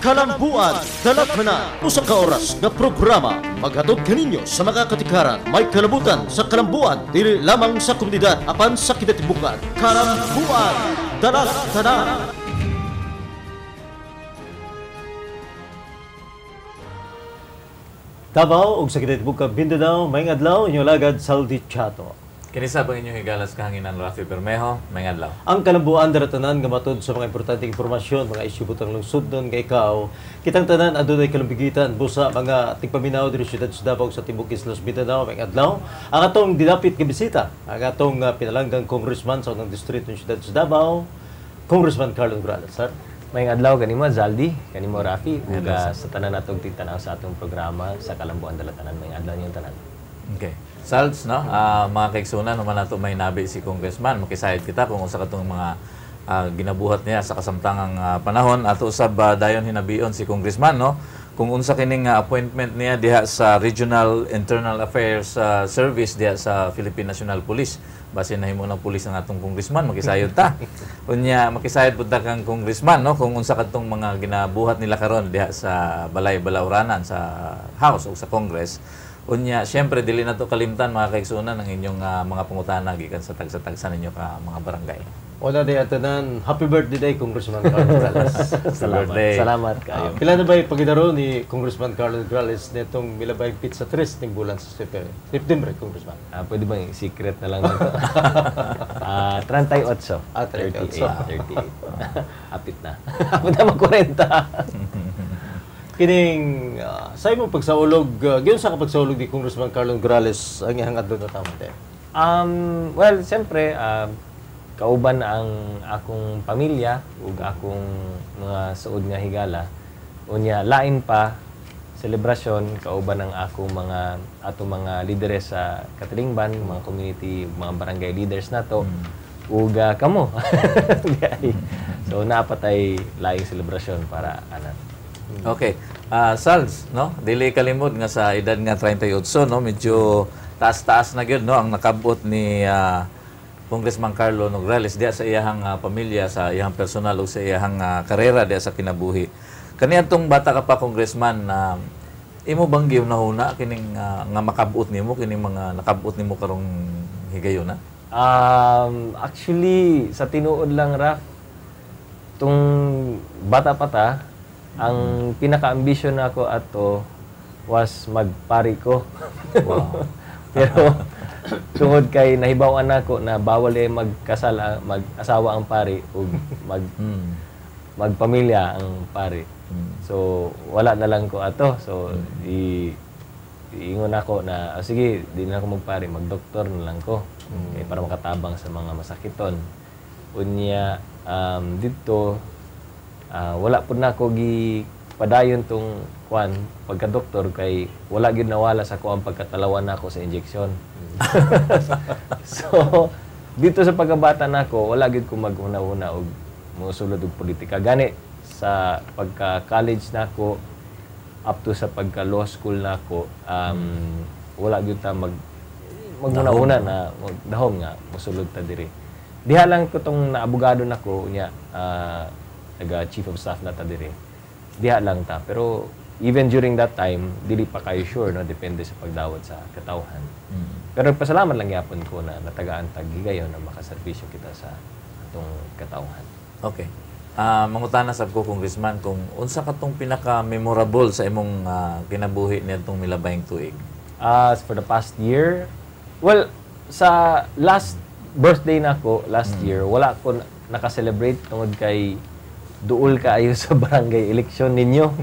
Kalambuan, dalaghanan, usa ka oras nga programa maghatod kaninyo sa mga katikaran may kalabutan sa kalambuan dili lamang sa komunidad apan sa kinatibukan. Kalambuan, dalaghanan. Davao ug sa kinatibukan Mindanao, maayong adlaw inyong lagad Saldi Chato. Kinisa ba inyong higalas kahanginan Rafi Bermejo, may adlaw. Ang kalambuan daratanan nga matod sa mga importanteng impormasyon, mga isyu butang lungsod nun nga ikaw. Kitang tanan adunay kalambigitan busa mga tigpaminaw diri siyudad sa Davao sa tibuok Islas Mindanao may adlaw. Ang atong dinapit nga bisita, ang atong pinalanggang congressman sa unang distrito ng siyudad sa Davao, Congressman Carlo Nograles, sir. May adlaw kanimo Zaldi, kanimo Rafi, ug sa tanan natong tigtanaw sa atong programa sa kalambuan dalatanan may adlaw niyong tanan. Okay. Salds, no? Mga kaigsunan, naman nato may nabi si Congressman. Makisayad kita kung usa katong mga ginabuhat niya sa kasamtangang panahon. At usab dayon hinabion si Congressman, no? Kung unsa kining appointment niya diha sa Regional Internal Affairs Service diha sa Philippine National Police. Basin nahimo ng pulis ang atong congressman, makisayod ta. Unya, makisayod pud ta kang congressman, no? Kung unsa katong mga ginabuhat nila karon diha sa Balay Balauranan sa House o sa Congress. Unya, siyempre, dili na to kalimtan mga kaigsunan ng inyong mga pangutana gikan sa tagsa-tagsa ninyo ka mga barangay. Wala day atanan. Happy birthday day, Congressman Carlo Nograles. Salamat. Salamat kayo. Pila na ba yung pagidaro ni Congressman Carlo Nograles nitong milabay pizza 3 ning bulan sa September, Congressman? Pwede bang secret na lang nito? 38. 38. 38. Apit na. Apit na mag-40. Kining sa imong pagsaulog, giyon sa pagsaulog ni Congressman Carlo Nograles ang ihang adlaw na tama te. Well, siyempre, kauban ang akong pamilya ug akong mga suod nga higala. Unya lain pa selebrasyon kauban ang akong atong mga lideres sa Katilingban, mga community, mga barangay leaders nato. Ug kamo. So napatay laing selebrasyon para anak. Okay. Salds, no? Dili kalimod nga sa edad nga 38, no? Medyo taas-taas na gyud, no? Ang nakabot ni Congressman Carlo Nograles diya sa iyahang pamilya, sa iyahang personal o sa iyahang karera diya sa kinabuhi. Kaniadtong bata ka pa, Congressman, imo bang gyud nahuna kining nga makabot nimo kining mga nakabot nimo karong higayon na? Actually, sa tinuod lang Raf, tung bata pa ta, ang pinaka-ambisyon nako ato was magpari ko. Wow. Pero tungod kay nahibaw-an nako na bawal mag-asawa ang pari ug magpamilya ang pari. So wala na lang ko ato. So iingon ako na sige, di na ako magpari, magdoktor na lang ko. Kay para makatabang sa mga masakiton. Unya dito wala po na ako padayon tong kwan pagka-doktor kay wala gyud nawala sa kuan pagkatalawan nako sa injection. So dito sa pagkabata nako wala gyud ko maghuna-huna og mosulod og politika gani sa pagka-college nako up to sa pagka-law school nako wala gyud ta maghuna-huna na dahom nga mosulod ta diri. Diha lang ko tong naabogado nako nya chief of staff na ta dire. Diha lang ta. Pero even during that time, dili pa kayo sure, no? Depende sa pagdawat sa katawhan. Pero pasalamat lang yapon ko na natagaan tag higayon na makaserbisyo kita sa atong katawhan. Okay. Mangutana sab ko, Congressman, kung unsa katong pinaka-memorable sa imong kinabuhi nitong milabayng tuig? For the past year, well, sa last birthday nako last year, wala ko naka-celebrate tungod kay duol kaayo sa barangay election ninyo.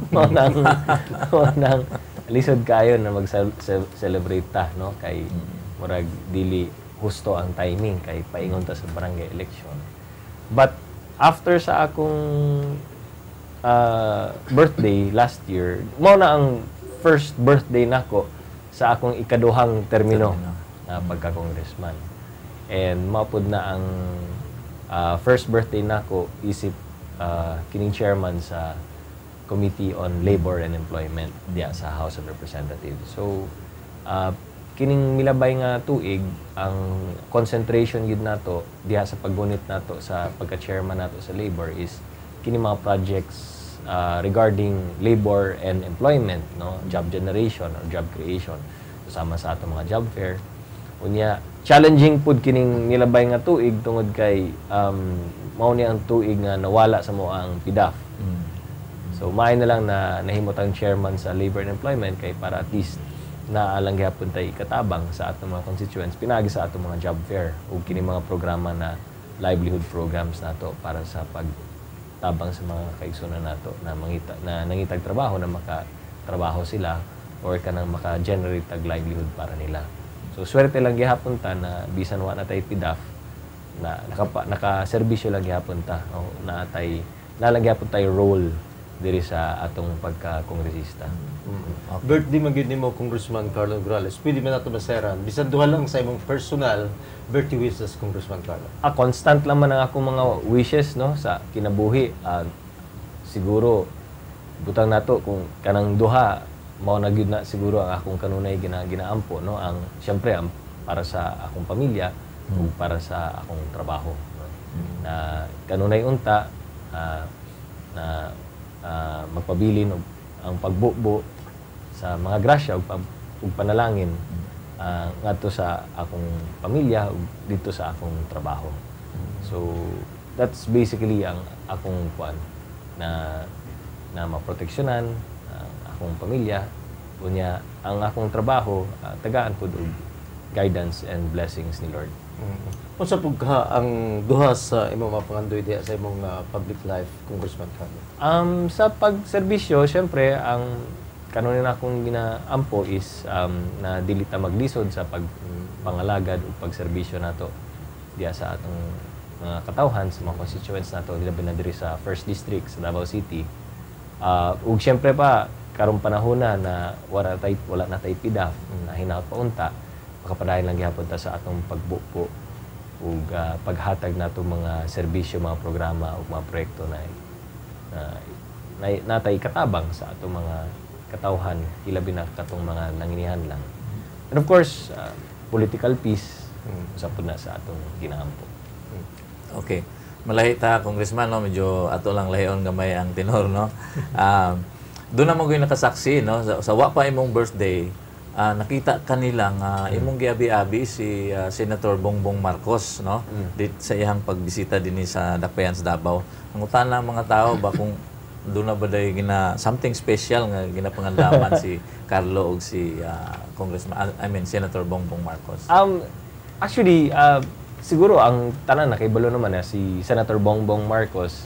nang lisod kaayo na mag-celebrate ta, no? Kay murag dili husto ang timing kay paingon ta sa barangay election. But after sa akong birthday last year, mao na ang first birthday nako sa akong ikaduhang termino na pagka-congressman. And mapud na ang first birthday nako isip kining chairman sa Committee on Labor and Employment diya sa House of Representatives. So kining milabay nga tuig ang concentration yun nato diha sa paggunit nato sa pagka-chairman nato sa labor is kini mga projects regarding labor and employment, no, job generation or job creation kasama sa atong mga job fair. Unya challenging pud kining nilabay nga tuig tungod kay mao ni ang tuig nga nawala sa mo ang PDAF. So maay na lang na nahimot ang chairman sa labor and employment kay para at least naalang gyapon tay ikatabang sa atong mga constituents pinagi sa atong mga job fair ug kini mga programa na livelihood programs nato para sa pagtabang sa mga kaigsunan nato na mangita na nangitag trabaho na makatrabaho sila or kanang maka-generate tag livelihood para nila. So swerte lang gihapon ta na bisan wa na tay PDAF na naka-serbisyo lang gihapon ta o na lang gihapon tay role diri sa atong pagka-kongresista. Birthday man gyud nimo Congressman Carlo Grales. Pwede man nato maseran bisan duha lang sa imong personal birthday wishes Congressman Carlo. Constant lang man ang akong mga wishes no sa kinabuhi. Siguro butang nato kung kanang duha mao na gyud na siguro ang akong kanunay ginaampo no ang syempre ang para sa akong pamilya ug para sa akong trabaho no? Na kanunay unta na magpabilin og ang pagbubo sa mga grasya ug panalangin ngadto sa akong pamilya ug dito sa akong trabaho. So that's basically ang akong kuan na maproteksyonan ang akong pamilya unya ang akong trabaho tagaan pud og guidance and blessings ni Lord. Unsa pud ang duha sa imong mapangandoy diha sa imong public life Congressman Carlo? Sa pagserbisyo, syempre ang kanunin akong ginaampo is na dili ta maglisod sa pagpangalagad o pagserbisyo nato diya sa atong mga katawhan sa mga constituents nato labi na diri sa 1st District sa Davao City. Ug syempre pa karong panahon na wala na tay PDAF na hinaot pa unta makapadayon lang gyapon ta sa atong pagbupo ug paghatag nato mga serbisyo, mga programa ug mga proyekto na natay katabang sa atong mga katawhan ilabi na katong mga nanginihan lang. And of course, political peace usap pud na sa atong ginaampo. Okay. Malahi ta, Congressman, no? Medyo ato lang lahion gamay ang tenor, no? Doon na mo nakasaksi, no? Sa wa pa imong birthday, nakita kanila nga imong giabi-abi si Senator Bongbong Marcos, no? Dit sa iyang pagbisita dinhi sa Dakbayan sa Davao. Ang utan lang mga tao ba kung doon na ba day something special nga ginapangandaman si Carlo ug si Senator Bongbong Marcos? Actually, siguro ang tanan nakahibalo naman na si Senator Bongbong Marcos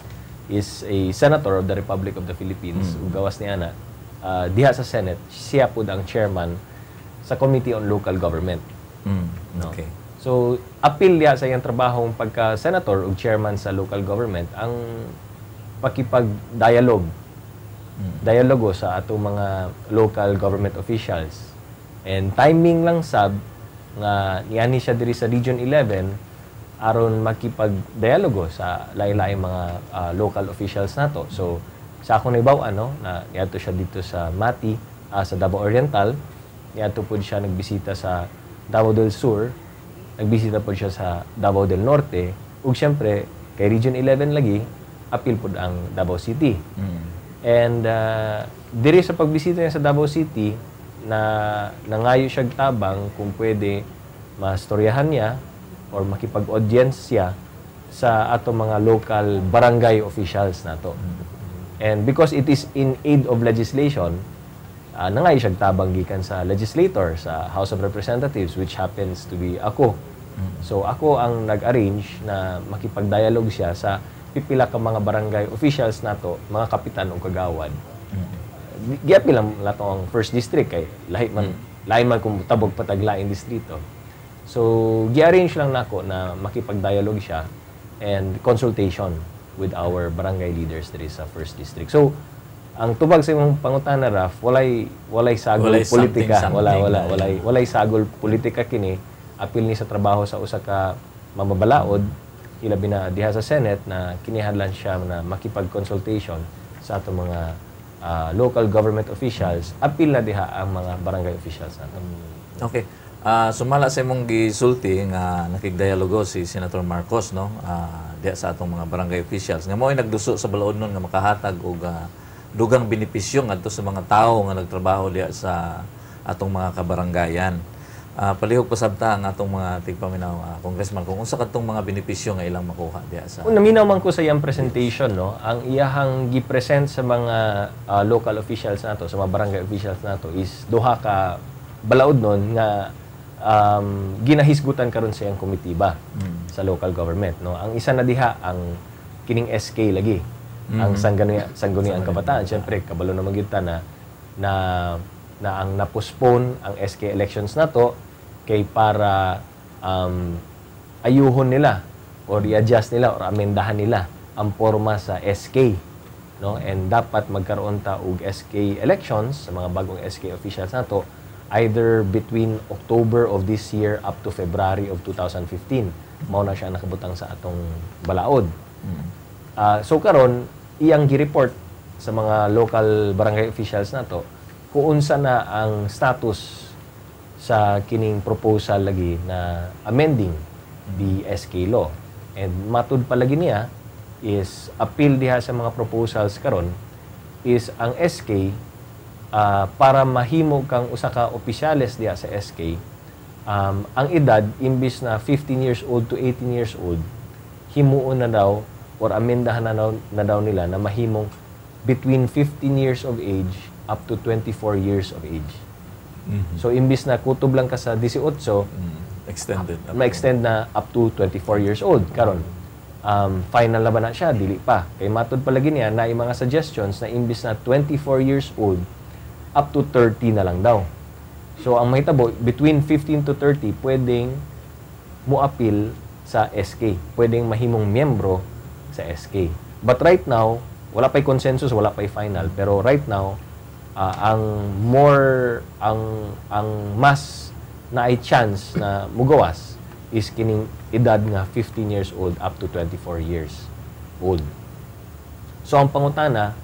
is a senator of the Republic of the Philippines. Ug gawas ni ana diha sa Senate, siya pud ang chairman sa Committee on Local Government. No? Okay. So, appeal diha sa iyang trabahong pagka-senator ug chairman sa local government ang pakipag-dialogue. Dialogo sa atong mga local government officials. And timing lang sab nga niani siya diri sa Region 11 aron makipag-dialogo sa lain-lain mga local officials nato. So sa akong naibaw na niadto siya dito sa Mati, sa Davao Oriental, niadto pud siya nagbisita sa Davao del Sur, nagbisita pud siya sa Davao del Norte, ug syempre kay Region 11 lagi appeal pud ang Davao City. And diri sa pagbisita niya sa Davao City na nangayo siya tabang kung pwede mastoryahan niya or makipag-audience siya sa ato mga local barangay officials nato. And because it is in aid of legislation, nangayo siya tabang gikan sa legislator sa House of Representatives, which happens to be ako. So ako ang nag-arrange na makipag-dialogue siya sa pipila ka mga barangay officials nato, mga kapitan o kagawad. Giapil lang nato ang 1st District kay lahi man kung tabog pataglaing distrito. So gi-arrange lang nako na makipag-dialogue siya and consultation with our barangay leaders diri sa 1st District. So ang tubag sa imong pangutana, Raf, walay sagol politika, walay sagol politika kini. Apil ni sa trabaho sa usa ka mamabalaod ilabi na diha sa Senate na kinihadlan siya na makipag-consultation sa atong mga local government officials, apil na diha ang mga barangay officials nato. Okay. Sumala sa imong gisulti nga nakigdialogo si Senator Marcos, no? Diha sa atong mga barangay officials nga mo'y nagduso sa balaod nun nga makahatag og dugang benepisyo ngadto sa mga tao nga nagtrabaho diha sa atong mga kabaranggayan. Palihog pa sabta ang atong mga tigpaminaw, Congressman, kung unsa kadtong mga benepisyo nga ilang makuha diha sa Kung naminaw man ko sa iyang presentation, no, ang iyahang gi-present sa mga local officials nato, sa mga barangay officials nato is duha ka balaod nun nga ginahisgutan karon sa iyang komitiba sa local government, no. Ang isa na diha ang kining SK lagi. Ang sangguniang kabataan, syempre kabalo naman gyud ta na ang na-postpone ang SK elections nato kay para ayuhon nila or i-adjust nila or amendahan nila ang porma sa SK, no, and dapat magkaroon ta og SK elections sa mga bagong SK officials nato either between October of this year up to February of 2015. Mao na siya nakabutang sa atong balaod. So karon iyang gi-report sa mga local barangay officials nato kung unsa na ang status sa kining proposal lagi na amending the SK law. And matud pa lagi niya is appeal diha sa mga proposals karon is ang SK para mahimo kang usa ka opisyales diha sa SK, ang edad imbis na 15 years old to 18 years old, himuon na daw or amendahan na daw nila na mahimong between 15 years of age up to 24 years of age. So, imbis na kutob lang ka sa 18, extended. ma-extend na up to 24 years old. Karon, final na ba na siya? Dili pa. Kay matud palagi niya na yung mga suggestions na imbis na 24 years old, up to 30 na lang daw. So, ang mahitabo, between 15 to 30, pwedeng muapil sa SK. Pwedeng mahimong miyembro sa SK. But right now, wala pa'y consensus, wala pa'y final. Pero right now, ang mas na ay chance na mugawas is kining edad nga 15 years old up to 24 years old. So ang pangutana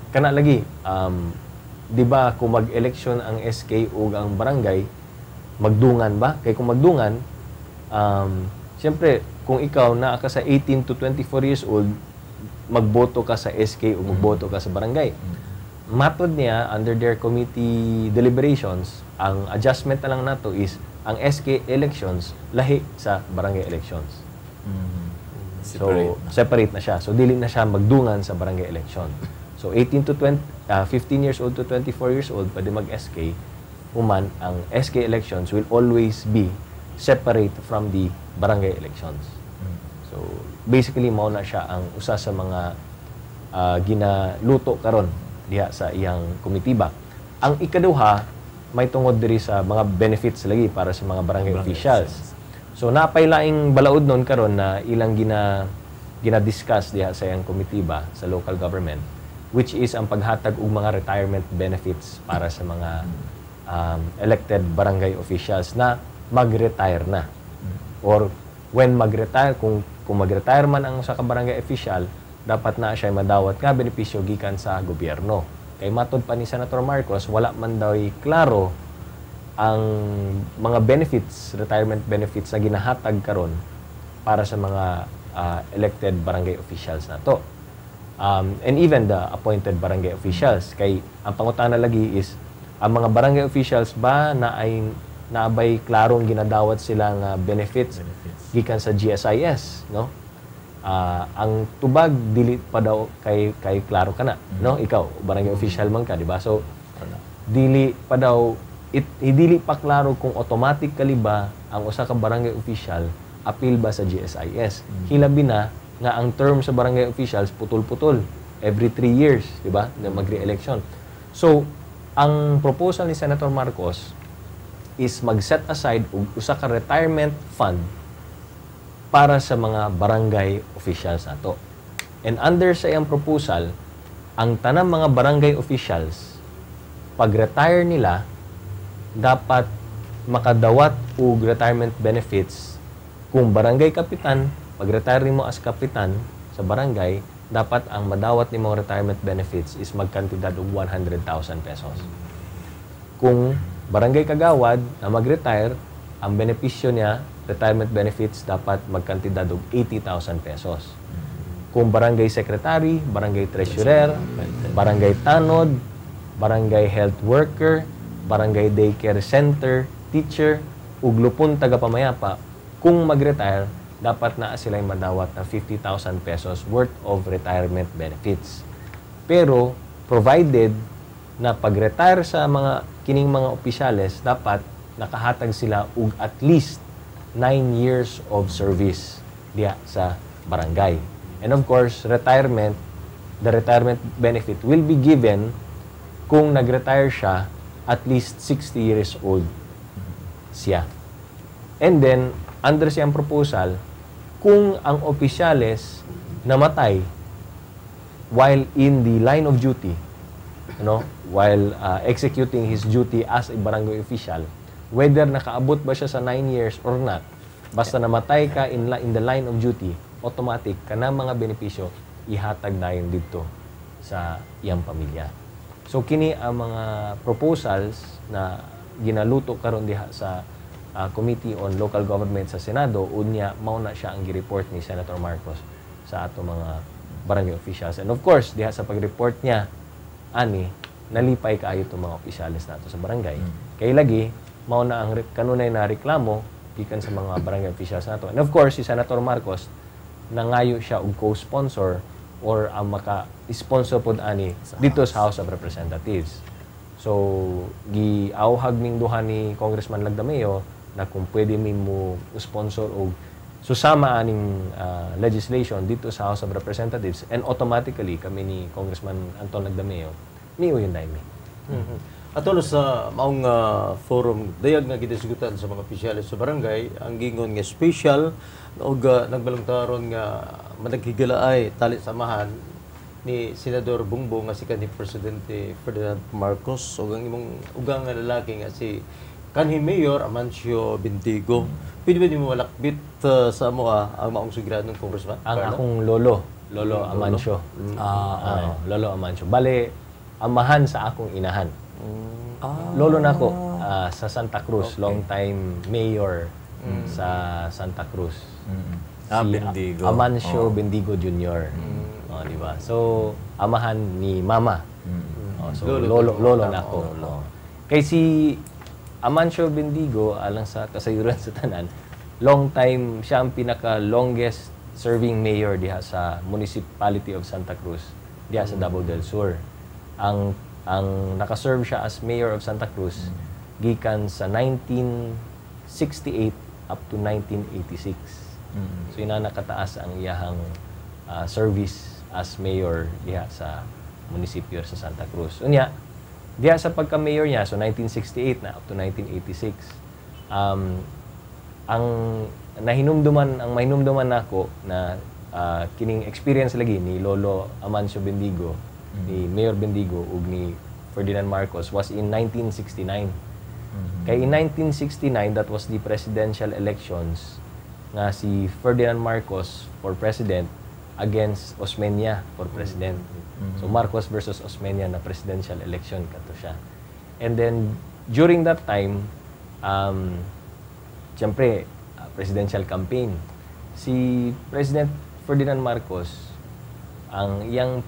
kana lagi di ba kung mag-election ang SK ug ang barangay magdungan ba? Kay kung magdungan siyempre kung ikaw naa ka sa 18 to 24 years old magboto ka sa SK o magboto ka sa barangay. Matod niya, under their committee deliberations, ang adjustment na lang nato is ang SK elections lahi sa barangay elections. Separate na siya. So, dili na siya magdungan sa barangay election. So, 15 years old to 24 years old, pwede mag-SK. Human, ang SK elections will always be separate from the barangay elections. So, basically, mao na siya ang usa sa mga ginaluto karon diha sa iyang komitiba. Ang ikaduha, may tungod diri sa mga benefits lagi para sa mga barangay officials. So napay laing balaod nun karon na ilang gina-discuss diha sa iyang komitiba sa local government, which is ang paghatag og mga retirement benefits para sa mga elected barangay officials na mag-retire na. Or when mag-retire, kung mag-retire man ang usa ka barangay official, dapat na siya madawat nga benepisyo gikan sa gobyerno. Kay matud pa ni Senator Marcos, wala man daw klaro ang mga benefits, retirement benefits na ginahatag karon para sa mga elected barangay officials nato. And even the appointed barangay officials. Kay ang pangutana lagi is, ang mga barangay officials ba naabay klarong ginadawat sila nga benefits gikan sa GSIS, no? Ang tubag dili pa daw kay klaro kana, no? Ikaw barangay official man ka, di ba? So dili pa daw dili pa klaro kung automatically ba ang usa ka barangay official appeal ba sa GSIS. Hilabi na nga ang term sa barangay officials putol-putol every 3 years, di ba? Na magre-election. So ang proposal ni Senator Marcos is mag-set aside og usa ka retirement fund para sa mga barangay officials nato. And under sa iyang proposal, ang tanang mga barangay officials, pag-retire nila, dapat makadawat og retirement benefits. Kung barangay kapitan, pag-retire nimo as kapitan sa barangay, dapat ang madawat ni mga retirement benefits is magkantidad og 100,000 pesos. Kung barangay kagawad na mag-retire, ang benepisyo niya, retirement benefits, dapat magkantidad og 80,000 pesos. kung barangay secretary, barangay treasurer, barangay tanod, barangay health worker, barangay daycare center, teacher, ug lupon tagapamayapa, kung mag-retire, dapat na sila'y madawat ng 50,000 pesos worth of retirement benefits. Pero, provided na pag-retire sa kining mga opisyales, dapat nakahatag sila og at least 9 years of service diya sa barangay. And of course, the retirement benefit will be given kung nag-retire siya at least 60 years old siya. And then, under siyang proposal, kung ang opisyales namatay while in the line of duty, while executing his duty as a barangay official, whether nakaabot ba siya sa 9 years or not, basta namatay ka in the line of duty, automatic ka na mga benepisyo ihatag dayon dito sa iyang pamilya. So kini ang mga proposals na ginaluto karon diha sa Committee on Local Government sa Senado, unya mao na siya ang gi-report ni Senator Marcos sa ato mga barangay officials. And of course, diha sa pag-report niya ani nalipay kaayo itong mga opisyalis nato sa barangay. Kay lagi mao na ang kanunay na reklamo gikan sa mga barangay officials nato. And of course, si Senator Marcos nangayo siya og co-sponsor or ang maka-sponsor pod ani dito sa House of Representatives. So, giawhag ning duha ni Congressman Lagdameo na kung pwede mi mo sponsor o susama aning legislation dito sa House of Representatives, and automatically kami ni Congressman Anton Lagdameo niuyon na mi. Atol sa maong forum, dayag nga gidiskutan sa mga opisyalis sa barangay, ang gingon nga special og nagbalangtaron nga managkigalaay tali samahan ni Senador Bongbong nga si kanhi Presidente Ferdinand Marcos ug ang imong ugang nga lalaki nga si kanhi Mayor Amancio Bendigo. Pwede ba mo malakbit sa amo ang maong sugradong Congressman? Ang akong lolo Amancio. Lolo Amancio. Bale, amahan sa akong inahan. Lolo nako sa Santa Cruz, long time mayor sa Santa Cruz. Bendigo. Amancio Bendigo Jr. Di ba? So, amahan ni Mama. So, lolo nako. Kay si Amancio Bendigo, alang sa kasayuran sa tanan, long time, siya ang pinaka-longest serving mayor diha sa Municipality of Santa Cruz, diha sa Davao del Sur. Ang nakaserve siya as mayor of Santa Cruz gikan sa 1968 up to 1986. So, ina nakataas ang iyahang service as mayor diha sa munisipyo sa Santa Cruz. Unya, diha sa pagka-mayor niya, so 1968 na up to 1986, ang mahinumduman nako na kining experience lagi ni Lolo Amancio Bendigo, ni Mayor Bendigo ug ni Ferdinand Marcos was in 1969. Kay in 1969, that was the presidential elections nga si Ferdinand Marcos for president against Osmeña for president. So Marcos versus Osmeña na presidential election kato siya. And then during that time, siyempre, presidential campaign. Si President Ferdinand Marcos, ang iyang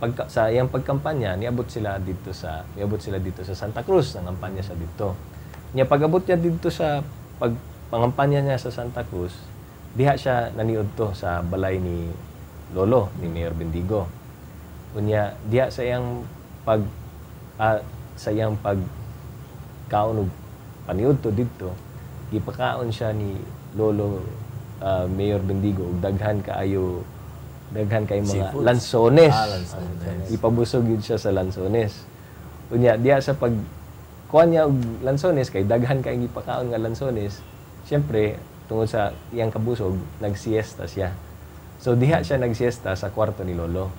pagkampanya, niabot sila dito sa Santa Cruz, ang kampanya sa dito. Pag-abot niya dito sa pangampanya niya sa Santa Cruz, diha siya naniud to sa balay ni Lolo, ni Mayor Bendigo. Unya, diha sa iyang pagkaon og paniud to dito, gipakaon siya ni Lolo Mayor Bendigo og daghan kay mga seafoods. Lansones. Ipabusog yun siya sa lansones. Unya, diha sa kuha niya og lansones, kay daghan kay gipakaon nga lansones, siyempre tungod sa iyang kabusog, nagsiesta siya. So diha siya nagsiesta sa kwarto ni Lolo.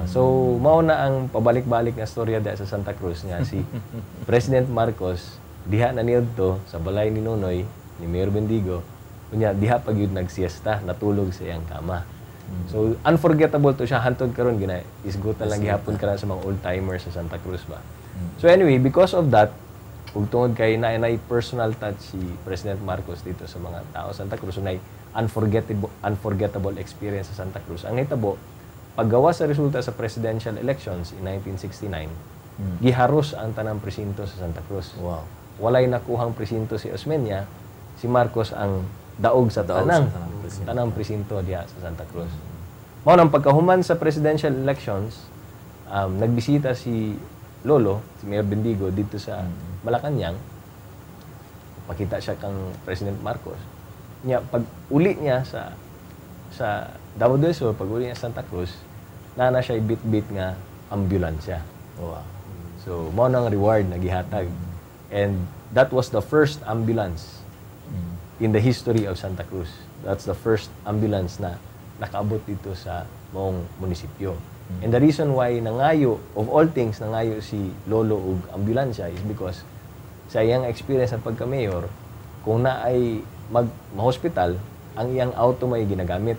So mao na ang pabalik-balik nga storya diha sa Santa Cruz nga si President Marcos diha na niadto sa balay ni Nonoy ni Mayor Bendigo. Unya diha pag yun nagsiesta, natulog sa iyang kama. So unforgettable to siya hantod karon isgutan lang gihapon kana sa mga old-timers sa Santa Cruz ba. So anyway, because of that, ug tungod kay naay personal touch si President Marcos dito sa mga tao sa Santa Cruz, unforgettable experience sa Santa Cruz. Ang hitabo, paggawa sa resulta sa presidential elections in 1969, giharos ang tanang presinto sa Santa Cruz. Wow. Walay nakuhang presinto si Osmeña, si Marcos ang daog sa tanang presinto diha sa Santa Cruz. Mao nang pagkahuman sa presidential elections, nagbisita si Lolo, si Mayor Bendigo dito sa Malacañang. Pakita siya kang President Marcos. Pag uli niya sa Davao del Sur, pag uli niya sa Santa Cruz, na siya bit-bit nga ambulansya. Wow. So, mao nang reward na gihatag. And that was the first ambulance in the history of Santa Cruz. That's the first ambulance na nakaabot dito sa maong munisipyo. And the reason why nangayo, of all things, nangayo si Lolo og ambulansya is because sa iyang experience sa pagka-mayor, kung na ay ma-hospital, ang iyang auto may ginagamit.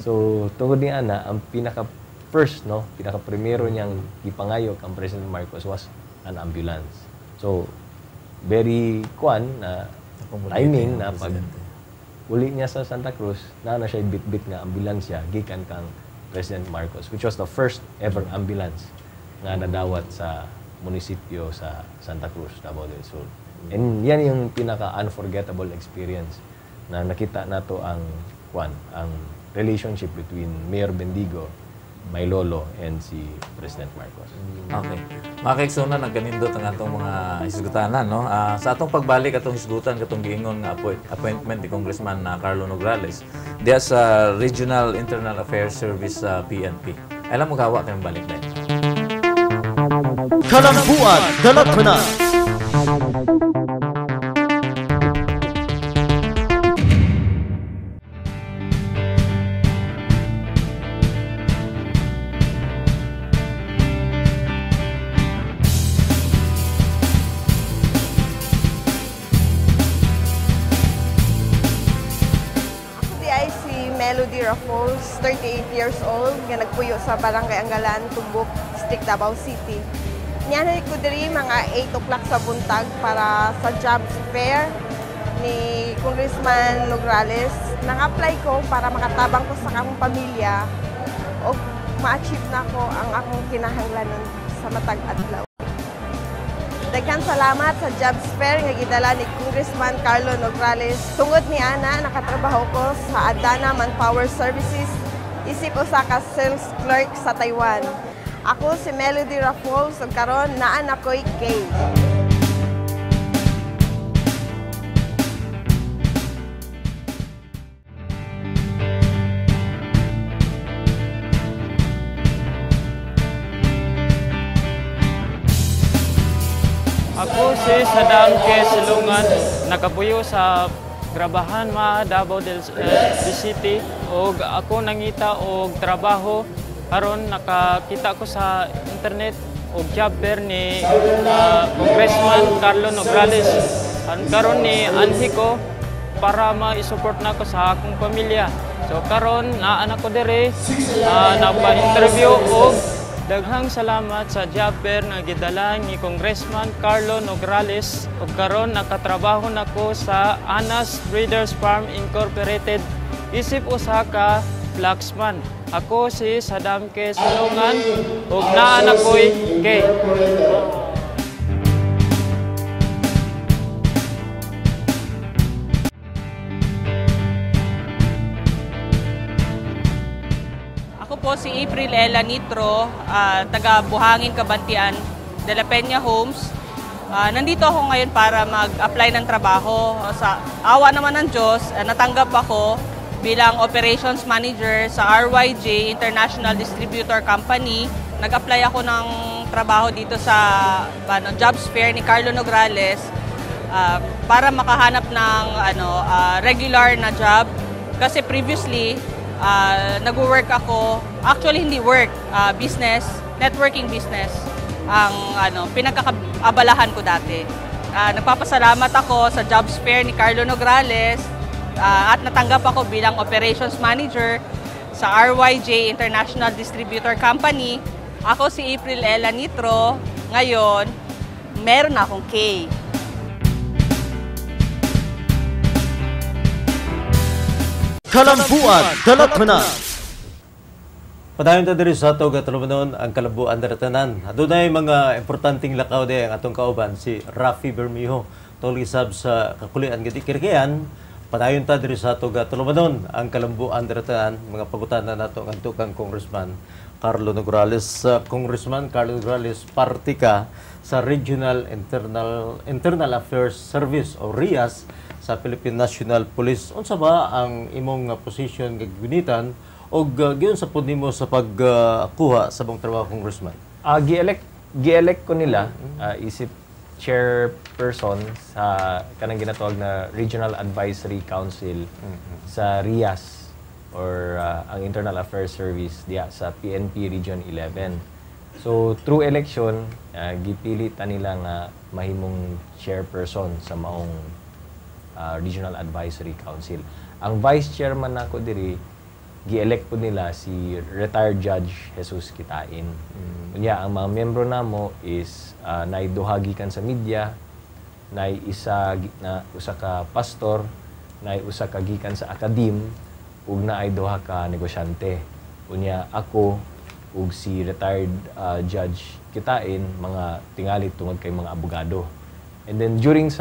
So, tungod ni Ana, ang pinaka-first, pinaka-primero niyang ipangayo kang President Marcos was an ambulance. So, very timing na pag uli niya sa Santa Cruz, na siya bit-bit nga ambulansya, gikan kang President Marcos, which was the first ever ambulance nga nadawat sa munisipyo sa Santa Cruz, Davao del Sur. And yan yung pinaka-unforgettable experience na nakita nato ang relationship between Mayor Bendigo, my lolo, and si President Marcos. Okay. Mga kaigsunan, nagganindot ang atong mga hisgutanan, no? Sa atong pagbalik atong hisgutan katong giingon nga appointment ni Congressman Carlo Nograles diya sa Regional Internal Affairs Service sa PNP. Alam mo gawa kayong balik na ito. Kalambuan, Dalatana. Melody Raffles, 38 years old, nga nagpuyo sa Barangay Angalan, Tumbok, District Davao City. Niyan ko diri mga 8 o'clock sa buntag para sa jobs fair ni Congressman Nograles. Nang-apply ko para makatabang ko sa akong pamilya o ma-achieve na ko ang akong kinahanglanon sa matag adlaw. Daghang salamat sa jobs fair nga gidala ni Congressman Carlo Nograles. Tungod ni Ana, nakatrabaho ko sa Adana Manpower Services, isip usa ka sales clerk sa Taiwan. Ako si Melody Raffles, ug karon naa na ko'y Kay. Ako si Sadam K. Silungan, nakapuyo sa Grabahan Davao del City ug ako nangita og trabaho karon nakakita ko sa internet og job fair ni Congressman Carlo Nograles. Karon ni anhi ko para ma-support nako sa akong pamilya. So karon naa na ko dire napa-interview og daghang salamat sa job fair na gidala ni Congressman Carlo Nograles ug karon nakatrabaho nako sa Anas Breeders Farm Incorporated isip usa ka flaxman. Ako si Sadam K. Silungan ug naa na ko'y K. Po si April Ella Nitro, taga Buhangin, Kabantian, De La Peña Homes. Nandito ako ngayon para mag-apply ng trabaho. Sa awa naman ng Diyos, natanggap ako bilang Operations Manager sa RYJ International Distributor Company. Nag-apply ako ng trabaho dito sa jobs fair ni Carlo Nograles para makahanap ng regular na job. Kasi previously, nag-work ako, actually hindi work, business, networking business ang pinagkakaabalahan ko dati. Nagpapasalamat ako sa jobs fair ni Carlo Nograles at natanggap ako bilang operations manager sa RYJ International Distributor Company. Ako si April Ella Nitro, ngayon meron akong K. Kalambuan, Dalatmanan. Padayon ta diri sa ato katulumanon ang Kalambuan Dalatmanan. Adunay mga importanteng lakaw di ang atong kauban si Rafi Bermejo tungod isab sa kakulian gidi kirkian. Padayon ta diri sa ato katulumanon ang Kalambuan Dalatmanan, mga pagutanan nato ngadto kang Congressman Carlo Nograles. Congressman Carlo Nograles, parte ka sa Regional Internal Affairs Service o RIAS sa Philippine National Police. Unsa ba ang imong position nga gunitan o giun sa pud nimo sa pagkuha sa bang trabaho, Congressman? Gi-elect ko nila isip chairperson sa kanang ginatawag na Regional Advisory Council sa RIAS or ang Internal Affairs Service diya sa PNP Region 11. So through election, gipili ta nila nga mahimong chairperson sa maong Regional Advisory Council. Ang vice chairman nako diri gi-elect po nila si retired Judge Jesus Kitain. Unya ang mga membro namo is naiduhagi kan sa media, usa ka pastor, usa ka gikan sa akadim, ug naay duha ka negosyante. Unya ako ug si retired Judge Kitain mga tingali tungod kay mga abogado. And then during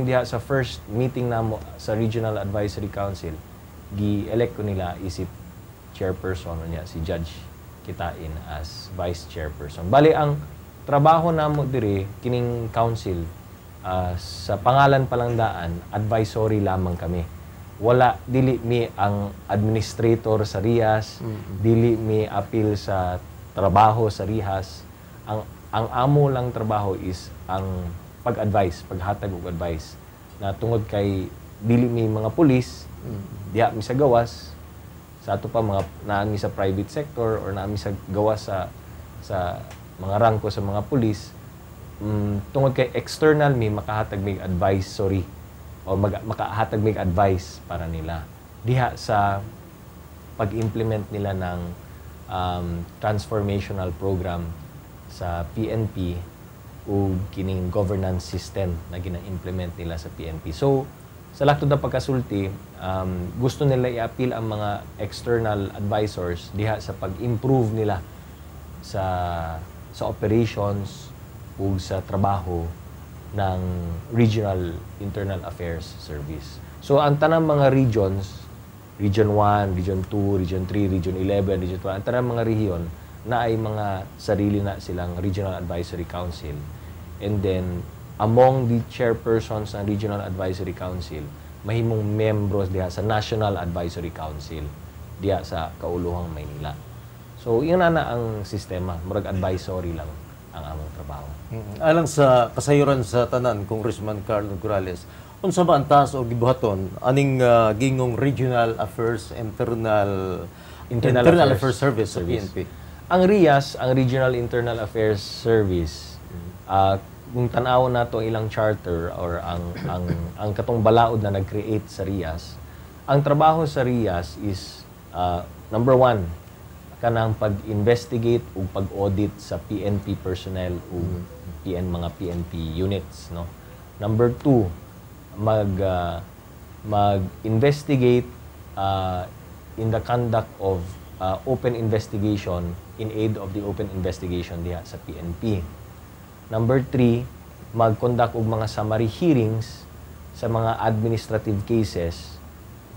diha sa first meeting namo sa Regional Advisory Council, gi-elect ko nila isip chairperson niya si Judge Kitain as vice chairperson. Bali ang trabaho namo diri kining council sa pangalan pa lang daan, advisory lamang kami. Dili mi ang administrator sa RIAS, dili mi apil sa trabaho sa RIAS. Ang amo lang trabaho is ang paghatag og advice na tungod kay dili mi mga pulis, diha mi sa gawas, sa ato pa mga naami sa private sector or naami sa gawas sa mga rangko sa mga pulis, tungod kay external mi makahatag mig advisory o makahatag mig advice para nila diha sa pag-implement nila ng transformational program sa PNP o kining governance system na gina-implement nila sa PNP. So, sa laktod na pagkasulti, gusto nila i-appeal ang mga external advisors diha sa pag-improve nila sa operations o sa trabaho ng Regional Internal Affairs Service. So, ang tanang mga regions, Region 1, Region 2, Region 3, Region 11, Region 12, ang tanang mga region na ay mga sarili na silang Regional Advisory Council. And then, among the chairpersons ng Regional Advisory Council, mahimong membros diha sa National Advisory Council diha sa Kauluhang Maynila. So, yun na ang sistema. Murag advisory lang ang among trabaho. Alang sa kasayuran sa tanan, Congressman Carlo Nograles, unsa ba ang taas o gibuhaton aning gingong Regional Affairs Internal Affairs Service sa PNP? Ang RIAS, ang Regional Internal Affairs Service, kung tan-awon nato ilang charter or ang katong balaod na nag-create sa RIAS, ang trabaho sa RIAS is number 1, kanang pag-investigate o pag-audit sa PNP personnel o mga PNP units, no. Number 2, mag-investigate in the conduct of open investigation in aid of the open investigation diha sa PNP. Number 3, mag-conduct og mga summary hearings sa mga administrative cases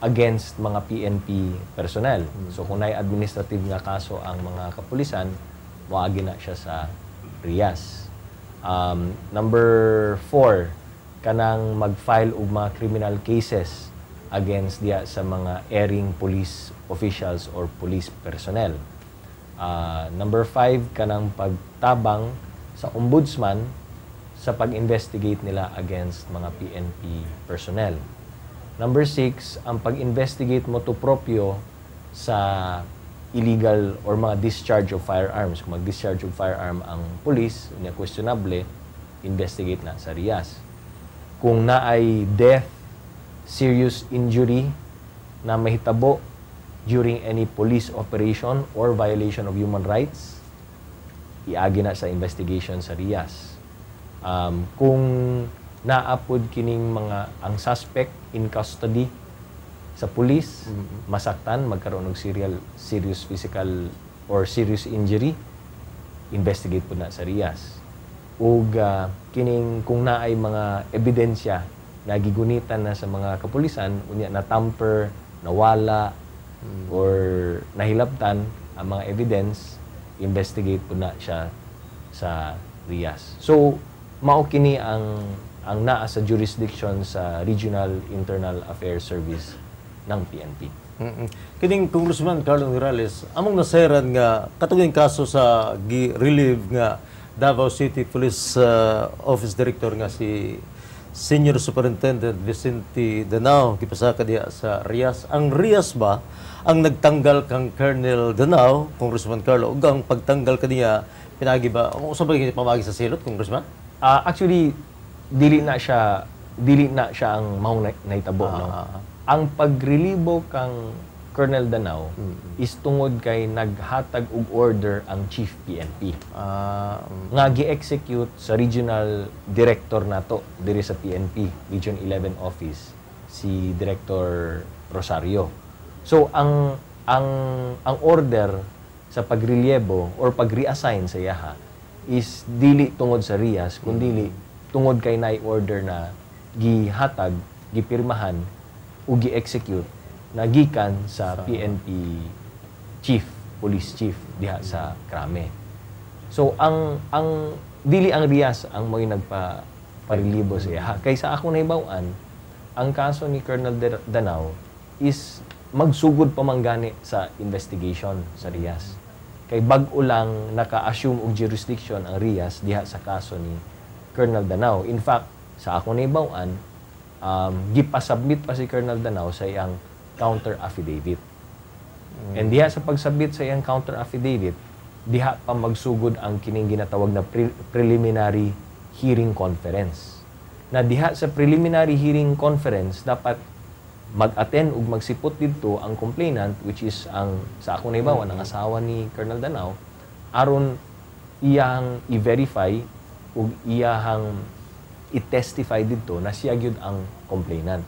against mga PNP personnel. So kung may administrative nga kaso ang mga kapulisan, moagi na siya sa RIAS. Number 4, kanang mag-file og mga criminal cases against diya sa mga erring police officials or police personnel. Number 5, kanang pagtabang sa ombudsman sa pag-investigate nila against mga PNP personnel. Number 6, ang pag-investigate motu proprio sa illegal or mga discharge of firearms. Kung mag-discharge of firearm ang police, niya questionable, investigate na sa RIAS. Kung naay death, serious injury na mahitabo during any police operation or violation of human rights, iagi na sa investigation sa RIAS. Kung naapod kining ang suspect in custody sa pulis, masaktan, magkaroon ng serious physical or serious injury, investigate po na sa RIAS. Ug kining kung naay mga ebidensya na gigunitan na sa mga kapulisan, unya na tamper, nawala, or nahilabtan ang mga evidence, investigate po na siya sa RIAS. So, mao kini ang naa sa jurisdiction sa Regional Internal Affairs Service ng PNP. Kining Congressman Carlo Nograles, among naseran nga katong kaso sa gi-relieve nga Davao City Police Office Director nga si Senior Superintendent Vicente Danao gipasaka diha sa RIAS. Ang RIAS ba ang nagtanggal kang Colonel Danao, Congressman Carlo, ug ang pagtanggal kaniya pinagi ba usa ba pamagi sa silot, Congressman? Actually, dili na siya ang mahong nahitabo, no? Ang pagrelibo kang Colonel Danao is tungod kay naghatag og order ang Chief PNP. Nga gi-execute sa regional director nato diri sa PNP, Region 11 Office, si Director Rosario. So ang order sa pagreliebo or pag-reassign sa yaha is dili tungod sa RIAS, kundi tungod kay na-order na gihatag, gipirmahan o gi-execute na gikan sa PNP chief, police chief diha sa Krame. So ang dili ang RIAS ang mo'y nagpa-parelibo sa iya. Kaysa ako nahibaw-an, ang kaso ni Colonel Danao is magsugod pa man gani sa investigation sa RIAS. Kay bag-o lang naka-assume og jurisdiction ang RIAS diha sa kaso ni Colonel Danao. In fact, sa ako nahibaw-an, gipasubmit pa si Colonel Danao sa iyang counter affidavit. And diha sa pagsubmit sa iyang counter affidavit, diha pa magsugod ang kining ginatawag na preliminary hearing conference. Na diha sa preliminary hearing conference, dapat mag-attend ug magsipot didto ang complainant, which is ang sa ako nahibaw ang asawa ni Colonel Danao, aron iyang i-verify ug iyang i-testify dito na siya gyud ang complainant,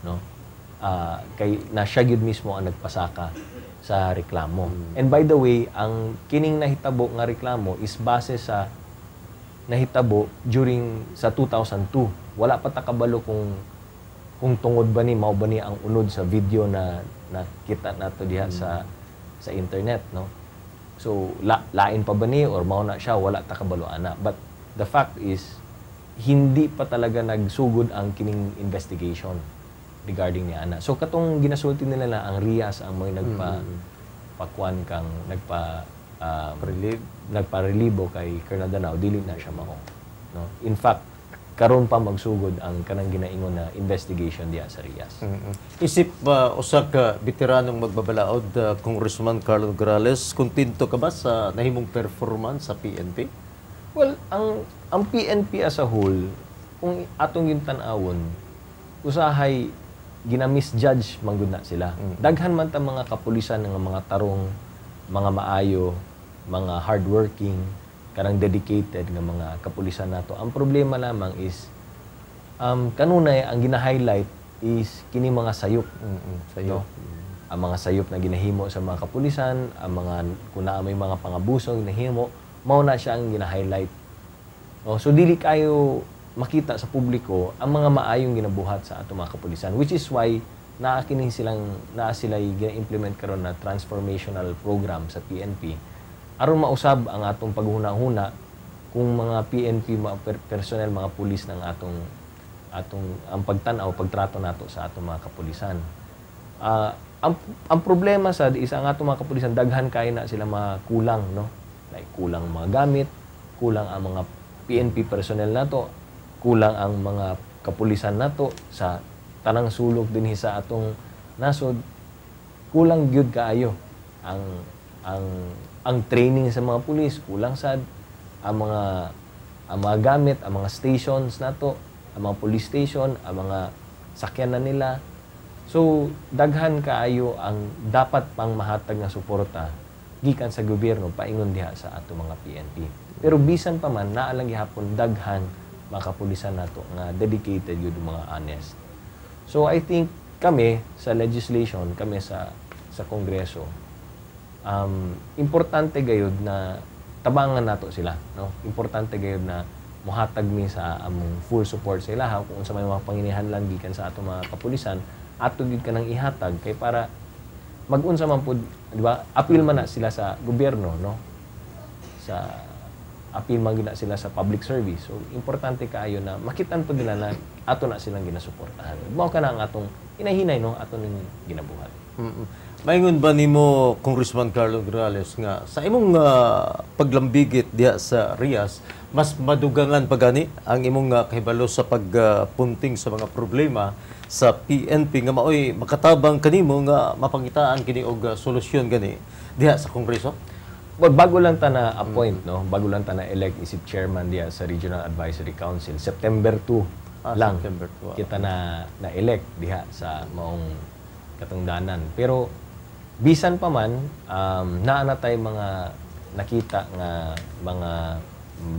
no? Kay na siya gyud mismo ang nagpasaka sa reklamo. And by the way, ang kining nahitabo nga reklamo is base sa nahitabo during sa 2002. Wala pa ta kabalo kung tungod ba ni mao ba ni ang unod sa video na nakita nato diha sa internet, no? So lain pa ba ni or mao na siya, wala ta kabalo ana. But the fact is hindi pa talaga nagsugod ang kining investigation regarding ni ana. So katong ginasulti nila na ang RIAS ang may nagpa-pakuan kang nagpa-relibo kay Colonel Danao, dili na siya mao, no? In fact, karon pa magsugod ang kanang ginaingon na investigation diya sa RIAS. Isip usa ka veteranong magbabalaod, Congressman Carlo Nograles, kontento ka ba sa nahimong performance sa PNP? Well, ang PNP as a whole, kung atong yung tan-awon, usahay gina-misjudge manggod na sila. Daghan man ta mga kapulisan nga mga tarong, mga maayo, mga hardworking, karang dedicated nga mga kapulisan nato. Ang problema lamang is kanunay ang gina-highlight is kini mga sayop. No? Ang mga sayop na ginahimo sa mga kapulisan, ang mga kung naa may mga pangabusong ginahimo, mao na siya ang gina-highlight. No? So dili kayo makita sa publiko ang mga maayong ginabuhat sa ato mga kapulisan, which is why naa sila gina-implement karon na transformational program sa PNP aron mausab ang atong paghuna-huna kung mga PNP mga personnel, mga pulis ng atong ang pagtan-aw, pagtrato nato sa atong mga kapulisan. Ang problema sad is ang atong mga kapulisan daghan kay na sila makulang, no? Like kulang mga gamit, kulang ang mga PNP personnel nato, kulang ang mga kapulisan nato sa tanang sulok dinhi sa atong nasod, kulang gyud kaayo ang training sa mga pulis, kulang sad ang mga gamit, ang mga stations nato, ang mga police station, ang mga sakyanan nila. So daghan kaayo ang dapat pang mahatag nga suporta gikan sa gobyerno paingon diha sa ato mga PNP. Pero bisan pa man naa lang gihapon daghan mga kapulisan nato nga dedicated yun, mga honest. So I think kami sa legislation, kami sa Kongreso, importante gayud na tabangan nato sila, no? Importante gayud na muhatag mi sa among full support sa ilaha kung sa may mga panginihanglan gikan sa ato mga kapulisan, ato gid kanang ihatag kay para mag-unsa man pud, di ba? Appeal man na sila sa gobyerno, no? Appeal man gid na sila sa public service. So importante kaayo na makitan pud nila na ato na silang ginasuportahan. Mao kana ang atong hinahinay, no, ato ning ginabuhat. Maingon ba nimo Congressman Carlo Grales nga sa imong paglambigit diha sa Rias mas madugangan pa gani ang imong kahibalo sa pagpunting sa mga problema sa PNP nga maoy makatabang kanimo nga mapangitaan kini og solusyon gani diha sa Kongreso? Well, bago lang ta na appoint, no, bago lang ta na elect isip chairman diha sa Regional Advisory Council, September 2 lang September 2, kita na elect diha sa maong katungdanan. Pero bisan pa man, naa na tay mga nakita nga mga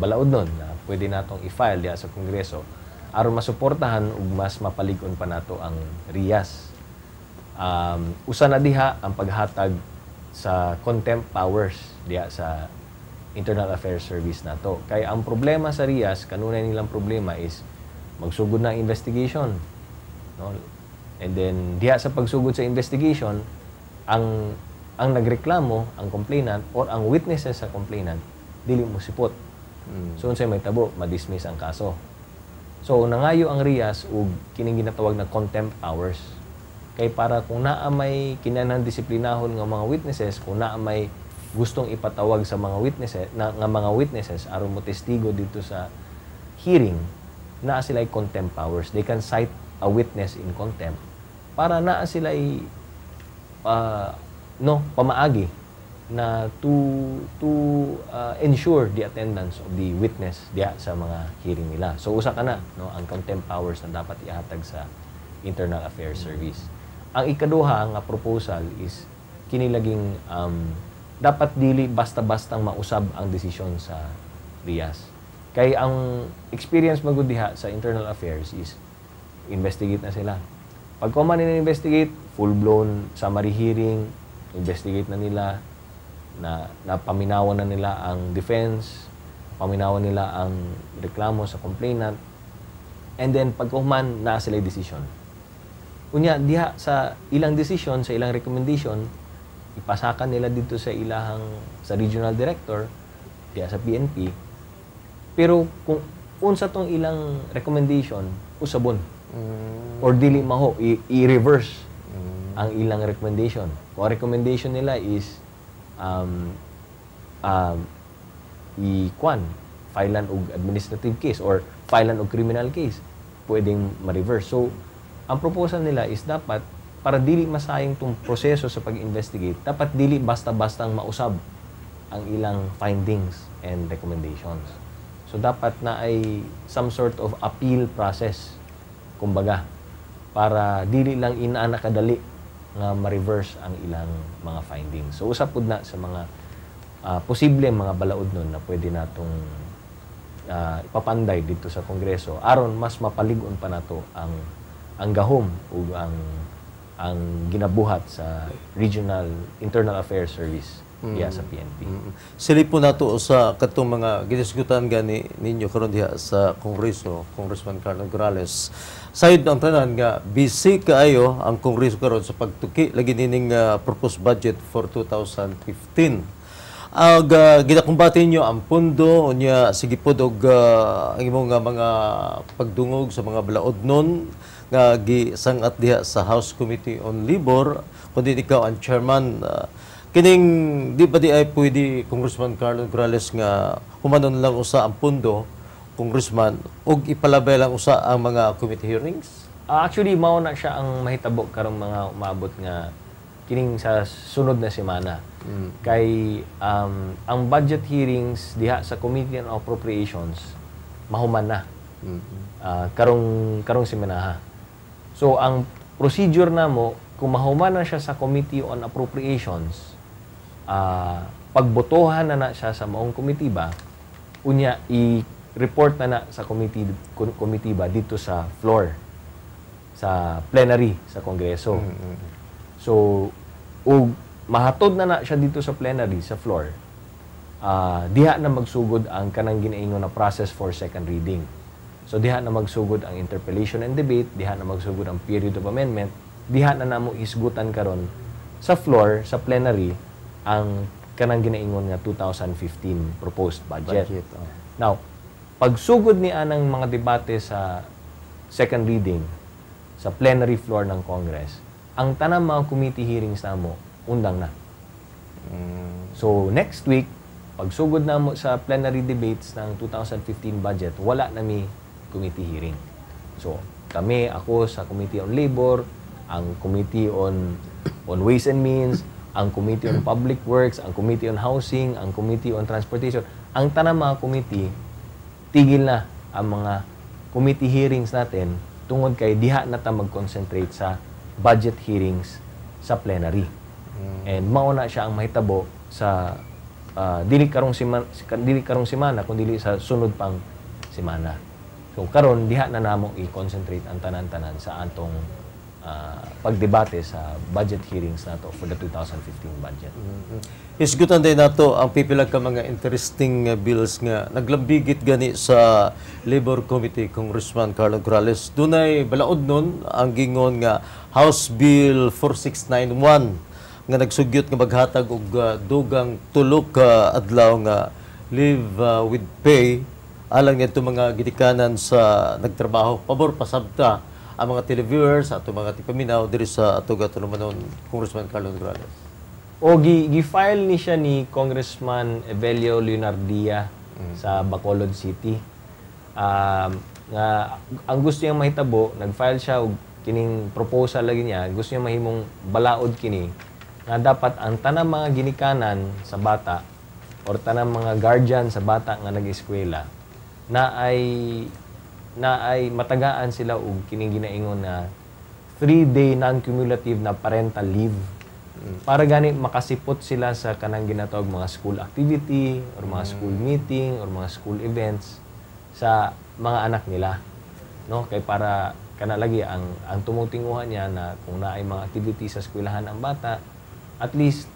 balaod nun na pwede natong i-file diha sa Kongreso aron masuportahan ug mas mapalig-on pa nato ang RIAS. Usa na diha ang paghatag sa contempt powers diha sa Internal Affairs Service nato. Kay ang problema sa RIAS, kanunay nilang problema is magsugod na investigation, no? And then diha sa pagsugod sa investigation, ang nagreklamo, ang complainant or ang witnesses sa complainant dili mo sipot. So unsay may tabo, ma-dismiss ang kaso. So nangayo ang RIAS ug kining ginatawag na contempt powers. Kay para kung naa may kinahanglan disiplinahon nga mga witnesses, kung naa may gustong ipatawag sa mga witnesses aron mo testigo dito sa hearing, naa sila contempt powers. They can cite a witness in contempt para naa sila pamaagi na to ensure the attendance of the witness diya sa mga hearing nila. So usa ka na, no, ang contempt powers na dapat ihatag sa Internal Affairs Service. Ang ikaduha nga proposal is kinilaging dapat dili basta-bastang mausab ang desisyon sa RIAS. Kay ang experience magud diha sa Internal Affairs is investigate na sila. Pag man investigate, full-blown summary hearing, investigate na nila, na paminawan na nila ang defense, paminawan nila ang reklamo sa complainant, and then pag na sila decision. Unya, diha sa ilang decision, sa ilang recommendation, ipasakan nila dito sa sa regional director, diha sa PNP, pero kung unsa tong ilang recommendation, usabon. Or dili maho, i-reverse ang ilang recommendation. Kung ang recommendation nila is filean og administrative case or filean og criminal case, pwedeng ma-reverse. So, ang proposal nila is dapat, para dili masayang tong proseso sa pag-investigate, dapat dili basta-bastang mausab ang ilang findings and recommendations. So, dapat na ay some sort of appeal process, kumbaga, para dili lang nakadali nga ma-reverse ang ilang mga findings. So, usap pud na sa mga posible mga balaod nun na pwede natong ipapanday dito sa Kongreso aron mas mapalig-on pa nato ang gahom ug ang ginabuhat sa Regional Internal Affairs Service diya sa PNP. Silip po nato sa katong mga gidiskutan gani ninyo karon diha sa Kongreso, Congressman Carlo Grales. Sayod ang tanan nga busy kaayo ang Kongreso karon sa pagtuki lagi nining proposed budget for 2015. Ginakumbati nyo ang pundo unya sige pod og ang imong mga pagdungog sa mga balaod nun nga gisangat diha sa House Committee on Labor kundi ikaw ang chairman. Kining di ba di ay pwede Congressman Carlo Grales nga humanon lang usa ang pundo, Congressman, ug ipalabay lang usa ang mga committee hearings? Actually, mao na siya ang mahitabo karong mga umabot nga kining sa sunod na semana. Kay ang budget hearings diha sa Committee on Appropriations mahuman na. Karong seminaha. So ang procedure namo kung mahuman na siya sa Committee on Appropriations, pagbotohan na siya sa maong committee ba, unya i-report na sa committee ba dito sa floor sa plenary sa Kongreso. So, ug mahatod na siya dito sa plenary, sa floor, diha na magsugod ang kanang ginaingon na process for second reading. So, diha na magsugod ang interpellation and debate, diha na magsugod ang period of amendment, diha na namo isgutan karon sa floor, sa plenary, ang kanang ginaingon nga 2015 proposed budget. Now, pagsugod ni anang mga debate sa second reading, sa plenary floor ng Congress, ang tanang mga committee hearings namo undang na. So, next week, pagsugod na mo sa plenary debates ng 2015 budget, wala na mi committee hearing. So, kami, ako sa Committee on Labor, ang Committee on Ways and Means, ang Committee on Public Works, ang Committee on Housing, ang Committee on Transportation, ang tanang mga committee, tigil na ang mga committee hearings natin tungod kay diha na ta mag-concentrate sa budget hearings sa plenary. And mauna siya ang mahitabo sa dili karong semana kundi sa sunod pang semana. So karon diha na namo i-concentrate ang tanan-tanan sa atong pagdebate sa budget hearings nato for the 2015 budget. Isgutan din nato ang pipila ka mga interesting bills nga naglambigit gani sa Labor Committee, Congressman Carlo Corrales. Dunay balaod nun ang gingon nga House Bill 4691 nga nagsugyot nga maghatag og dugang tulo ka adlaw nga leave with pay alang ngadto mga gidikanan sa nagtrabaho. Pabor pasabta ang mga televiewers ato mga tipaminaw diri sa ato gatunumanon Congressman Carlo Corrales. O gi-file ni siya ni Congressman Evelio Leonardia sa Bacolod City. Nga ang gusto niyang mahitabo, nag-file siya og kining proposal lagi niya, gusto niya mahimong balaod kini nga dapat ang tanang mga ginikanan sa bata or tanang mga guardian sa bata nga nag-eskwela na ay matagaan sila og kining ginaingon na 3-day non-cumulative na parental leave para gani makasipot sila sa kanang ginatawag mga school activity or mga school meeting or mga school events sa mga anak nila, no? Kay para kana lagi ang tumutinguhan niya na kung naay mga activity sa eskwelahan ang bata, at least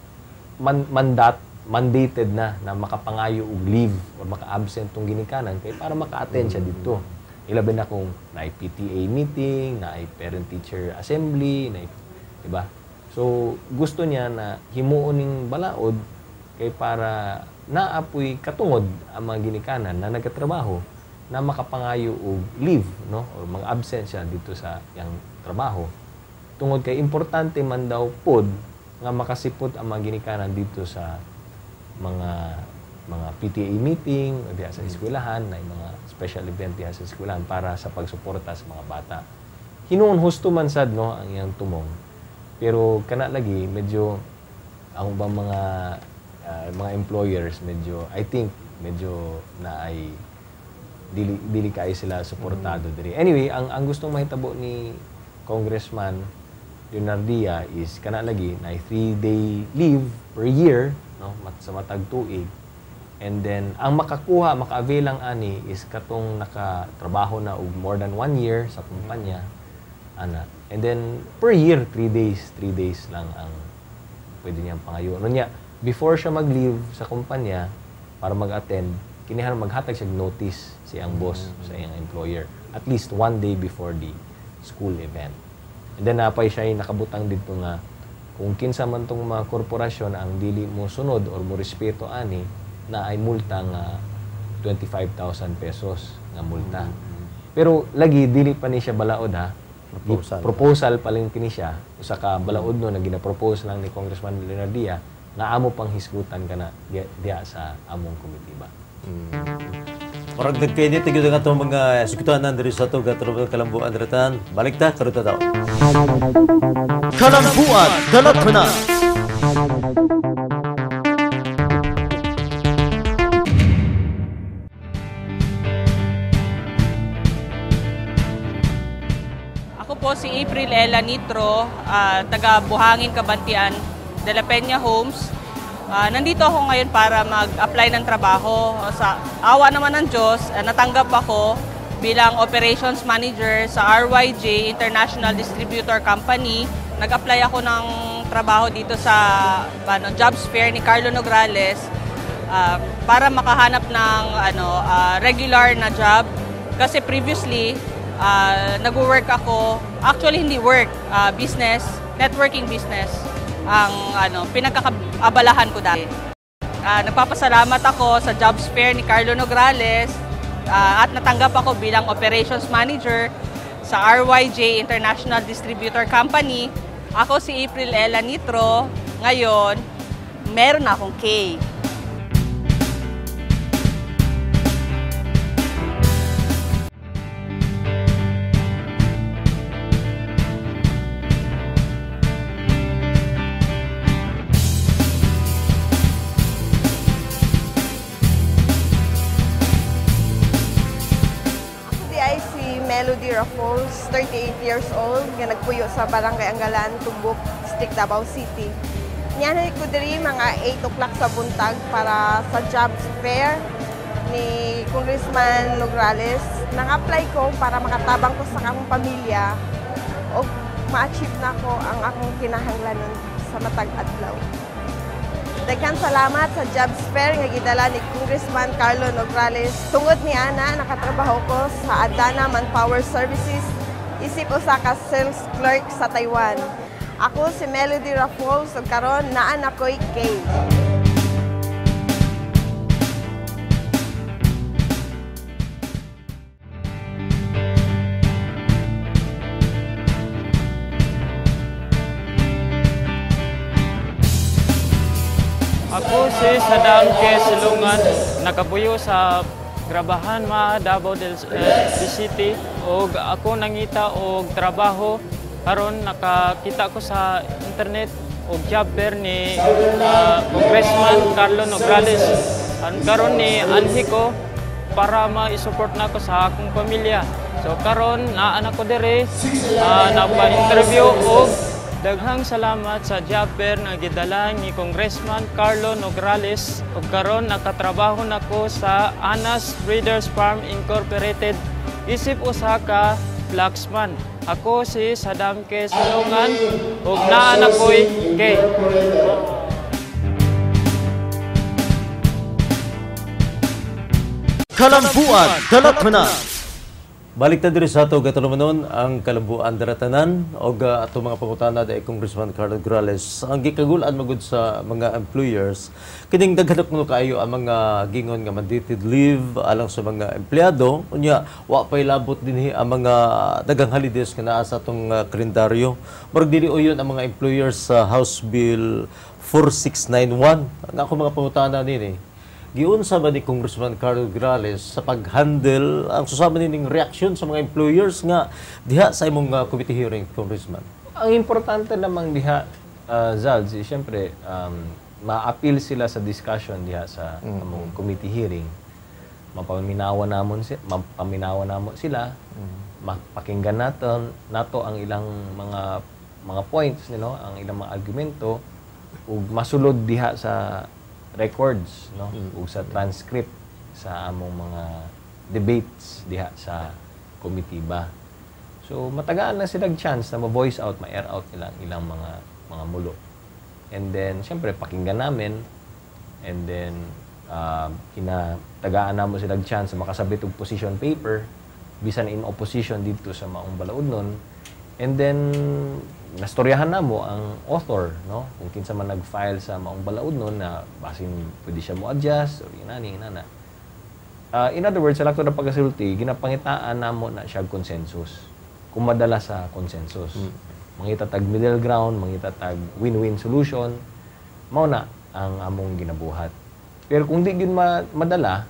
mandated na makapangayo og leave or maka-absent tong ginikanan kay para maka-attend siya dito. Ilabi na kung naay PTA meeting, naay parent-teacher assembly, diba? So, gusto niya na himuon ning balaod kay para naapoy katungod ang mga ginikanan na nagatrabaho na makapangayo og leave, no? Or mga absensya dito sa yang trabaho. Tungod kay importante man daw pod nga makasipot ang mga ginikanan dito sa mga PTA meeting o diha sa eskwelahan, na mga special event diha sa eskwelahan para sa pagsuporta sa mga bata. Hinuon husto man sad, no, ang iyang tumong. Pero kana lagi medyo ang ubang mga employers medyo I think medyo na ay dili kay sila suportado diri. Anyway, ang gustong mahitabo ni Congressman Leonardia is kana lagi na 3-day leave per year, no, sa matag tuig. And then ang maka-avail lang ani is katong nakatrabaho na og more than 1 year sa kumpanya ana. And then per year 3 days lang ang pwede niyang pangayo. Ano niya, before siya mag-leave sa kumpanya para mag-attend, kinihan maghatag siya notice siyang boss sa iyang employer at least 1 day before the school event. And then napay siya ay nakabutang dito nga kung kinsa man tong mga korporasyon ang dili mo sunod or mo respeto ani, na ay multa nga 25,000 pesos nga multa. Pero lagi dili pa ni siya balaod, ha. Proposal pa lang kini siya. Usa ka balaod no na gina-propose lang ni Congressman Leonardia nga amo pang hisgutan kana diya sa among committee ba. Parang nagkainit gyud nga itong mga sikutuanan diri sa ato gatulog kalambuan retan. Balik ta karon ta daw. Kalambuan dalatna. Ako po si April Ella Nitro, taga Buhangin, Kabantian, De La Peña Homes. Nandito ako ngayon para mag-apply ng trabaho. Sa awa naman ng Diyos, natanggap ako bilang Operations Manager sa RYJ International Distributor Company. Nag-apply ako ng trabaho dito sa jobs fair ni Carlo Nograles para makahanap ng regular na job. Kasi previously, nag-work ako, actually hindi work, business, networking business ang pinagkakaabalahan ko dati. Nagpapasalamat ako sa jobs fair ni Carlo Nograles at natanggap ako bilang Operations Manager sa RYJ International Distributor Company. Ako si April Ella Nitro. Ngayon, meron na akong K. Melody Raffles, 38 years old, nga nagpuyo sa Barangay Angalan, Tumbok, District Davao City. Niyanay ko diri mga 8 o'clock sa buntag para sa jobs fair ni Congressman Nograles. Nang-apply ko para makatabang ko sa akong pamilya o ma-achieve na ko ang akong kinahanglanon sa matag adlaw. Daghang salamat sa jobs fair nga gidala ni Congressman Carlo Nograles. Tungod ni ana nakatrabaho ko sa Adana Manpower Services, isip usa ka sales clerk sa Taiwan. Ako si Melody Raffles ug karon naa na ko'y K. Ako si Sadam K. Silungan, nakapuyo sa Grabahan Davao del City ug ako nangita og trabaho karon nakakita ko sa internet og job fair ni Congressman Carlo Nograles. Karon ni anhi ko para ma-support na ko sa akong pamilya. So karon naa na ko dire napa-interview og daghang salamat sa job fair na gidala ni Congressman Carlo Nograles ug karon nakatrabaho nako sa Anas Breeders Farm Incorporated isip usa ka flaxman. Ako si Sadam K. Silungan ug naa na ko'y K. Kalambuan, Dalatmanan. Balik na diri sa ato gatunumanon ang kalambuan daratanan og ato mga pangutana day Congressman Carlo Nograles. Ang gikagulan magud sa mga employers kining daghan kuno kaayo ang mga gingon nga mandated leave alang sa mga empleyado unya wa pay labot dinhi ang mga daghang holidays nga naa sa atong kalendaryo. Murag dili uyon ang mga employers sa House Bill 4691. Ang ako mga pangutana nini giunsa ba ni Congressman Carlo Nograles sa pag-handle ang susama nining reaksyon sa mga employers nga diha sa imong committee hearing, Congressman? Ang importante namang diha, Zalz, siyempre, ma-appeal sila sa discussion diha sa among committee hearing. Mapaminawa namon sila, mapakinggan nato ang ilang mga points, ang ilang mga argumento, ug masulod diha sa records ug sa transcript sa among mga debates diha sa committee ba. So matagaan na sila chance na ma-voice out, ma-air out ilang mga mulo. And then syempre pakinggan namin and then tagaan namo sila chance na makasabit og position paper bisan in opposition dito sa maong balaudnon. And then nastoryahan namo ang author, kung kinsa man nag-file sa maong balaudnon na basin pwede siya mo adjust or inani. In other words, sa lakto na pagkasulti, ginapangitaan namo na siya consensus. Kung madala sa consensus. Mangita tag middle ground, mangita tag win-win solution, mao na ang among ginabuhat. Pero kung di gyud madala,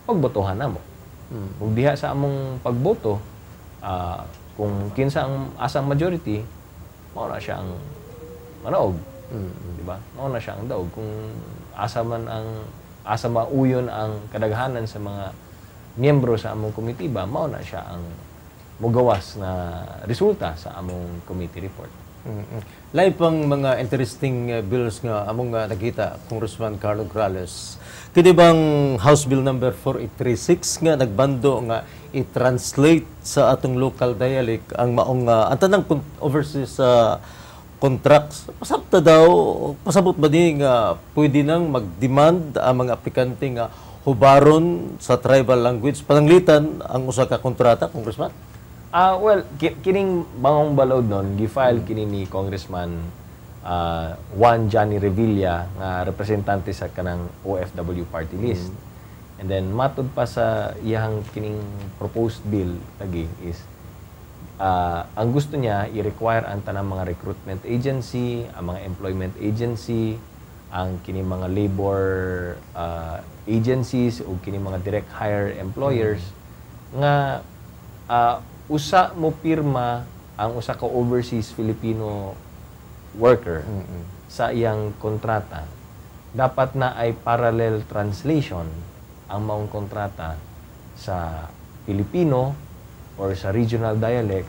pagbotohan namo. Kung diha sa among pagboto, kung kinsa ang asang majority, mao na siya ang manaog. Di ba? Mao na siya ang daog. Kung asa mauyon ang kadaghanan sa mga miyembro sa among komitiba, mao na siya ang mugawas na resulta sa among committee report. Lain pang mga interesting bills nga among nakita, Congressman Carlo Grales. Kini bang House Bill number 4836 nga nagbando nga i-translate sa atong local dialect ang maong ang tanang overseas contracts. Pasabta daw, pasabot ba din nga pwede nang mag-demand ang mga aplikante nga hubaron sa tribal language pananglitan ang usa ka kontrata, Congressman? Well, kining bangong balod nun, gifile kini ni Congressman Juan Johnny Revilla nga representante sa kanang OFW party list. And then matud pa sa iyang kining proposed bill lagi is ang gusto niya i-require ang tanang mga recruitment agency, ang mga employment agency, ang kining mga labor agencies o kining mga direct hire employers nga usa mo pirma ang usa ka overseas Filipino worker sa iyang kontrata, dapat na ay parallel translation ang maong kontrata sa Filipino or sa regional dialect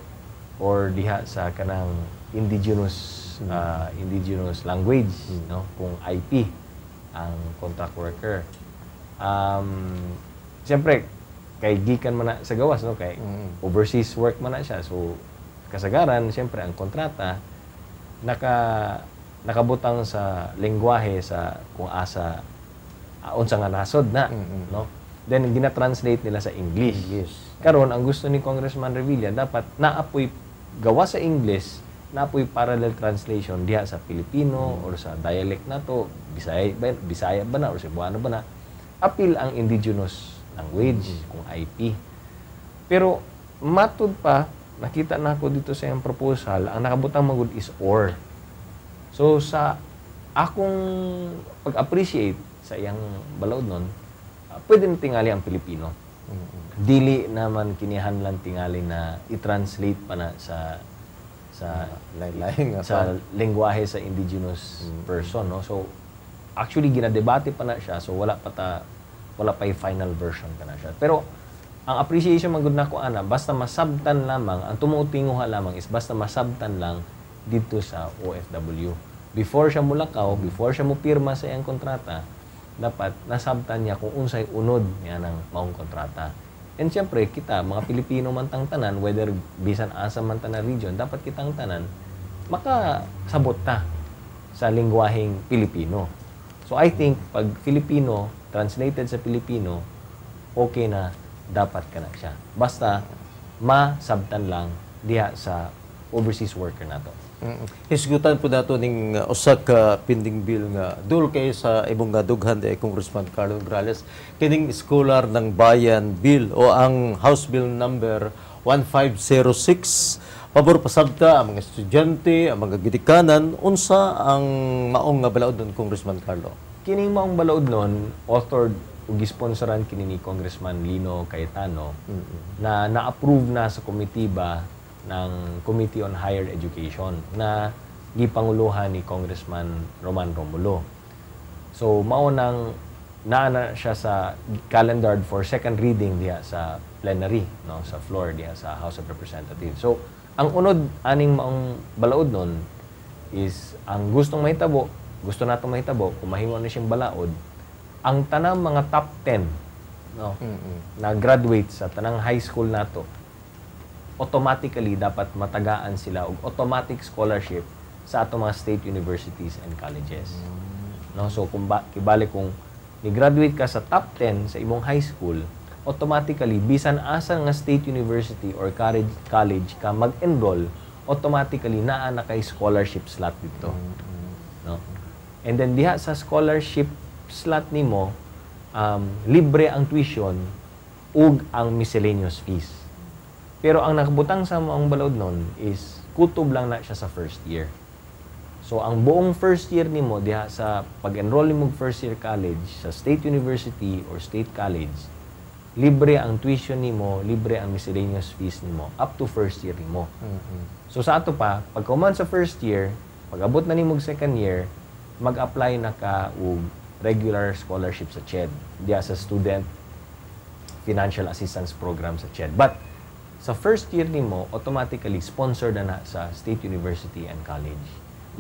or diha sa kanang indigenous language, no, kung IP ang contract worker. Siyempre kay gikan man na sa gawas, no, kay overseas work man na siya, so kasagaran siyempre ang kontrata nakabutang sa lengguwahe sa kung asa unsa nga nasod na, no, then gina-translate nila sa English. Karon ang gusto ni Congressman Revilla, dapat naapoy gawa sa English, naapoy parallel translation diha sa Filipino or sa dialect nato, Bisaya ba na or Cebuano ba na, apil ang indigenous language, kung IP. Pero matud pa, nakita na ako dito sa iyang proposal, ang nakabutang magud is or. So sa akong pag-appreciate sa iyang balaod nun, pwede na tingali ang Pilipino. Dili naman kinihanlan tingali na i-translate pa na sa lengguwahe sa indigenous person, no? So actually ginadebate pa na siya, so wala pa yung final version ka na siya. Pero ang appreciation magud nako ana, basta masabtan lamang, ang tumutinguha lamang is basta masabtan lang dito sa OFW. Before siya mulakaw, before siya mo pirma sa iyang kontrata, dapat nasabtan niya kung unsay unod niya ng maong kontrata. And siyempre, kita, mga Pilipino man tang tanan, whether bisan asa man ta na region, dapat kitang tanan makasabot ta sa lingwaheng Pilipino. So I think pag Filipino translated sa Pilipino, okay na, dapat ka na siya. Basta masabtan lang diha sa overseas worker nato. Hisgutan po nato ning usa ka pending bill nga dul kay sa imong dughan de Congressman Carlo Grales, kining Scholar ng Bayan Bill o ang House Bill number 1506. Pabor pasabta ang mga estudyante, ang mga gidikanan, unsa ang maong nga balaod nun, Congressman Carlo? Kining maong balaod nun, authored ug gisponsoran kini ni Congressman Lino Cayetano, na na-approve na sa komitiba ng Committee on Higher Education na gipanguluhan ni Congressman Roman Romulo. So mao nang naana siya sa calendared for second reading diha sa plenary, no, sa floor diha sa House of Representatives. So ang unod aning maong balaod nun is ang gustong mahitabo, gusto nato mahitabo kung mahimo na siyang balaod, ang tanang mga top 10, no, na graduate sa tanang high school nato, automatically dapat matagaan sila og automatic scholarship sa atong mga state universities and colleges. No, so kung kibali kung ni-graduate ka sa top 10 sa imong high school, automatically bisan asa nga state university or college ka mag-enroll, automatically naa na kay scholarship slot dito. No? And then diha sa scholarship slot nimo, libre ang tuition ug ang miscellaneous fees. Pero ang nakabutang sa maong balaod nun is kutob lang na siya sa first year. So ang buong first year nimo diha sa pag-enroll nimo first year college sa state university or state college, libre ang tuition nimo, libre ang miscellaneous fees nimo up to first year nimo. So sa ato pa, pag kuman sa first year, pag abot na nimo second year, mag-apply na ka og regular scholarship sa CHED, diha sa Student Financial Assistance Program sa CHED. But sa first year nimo automatically sponsored na sa State University and College.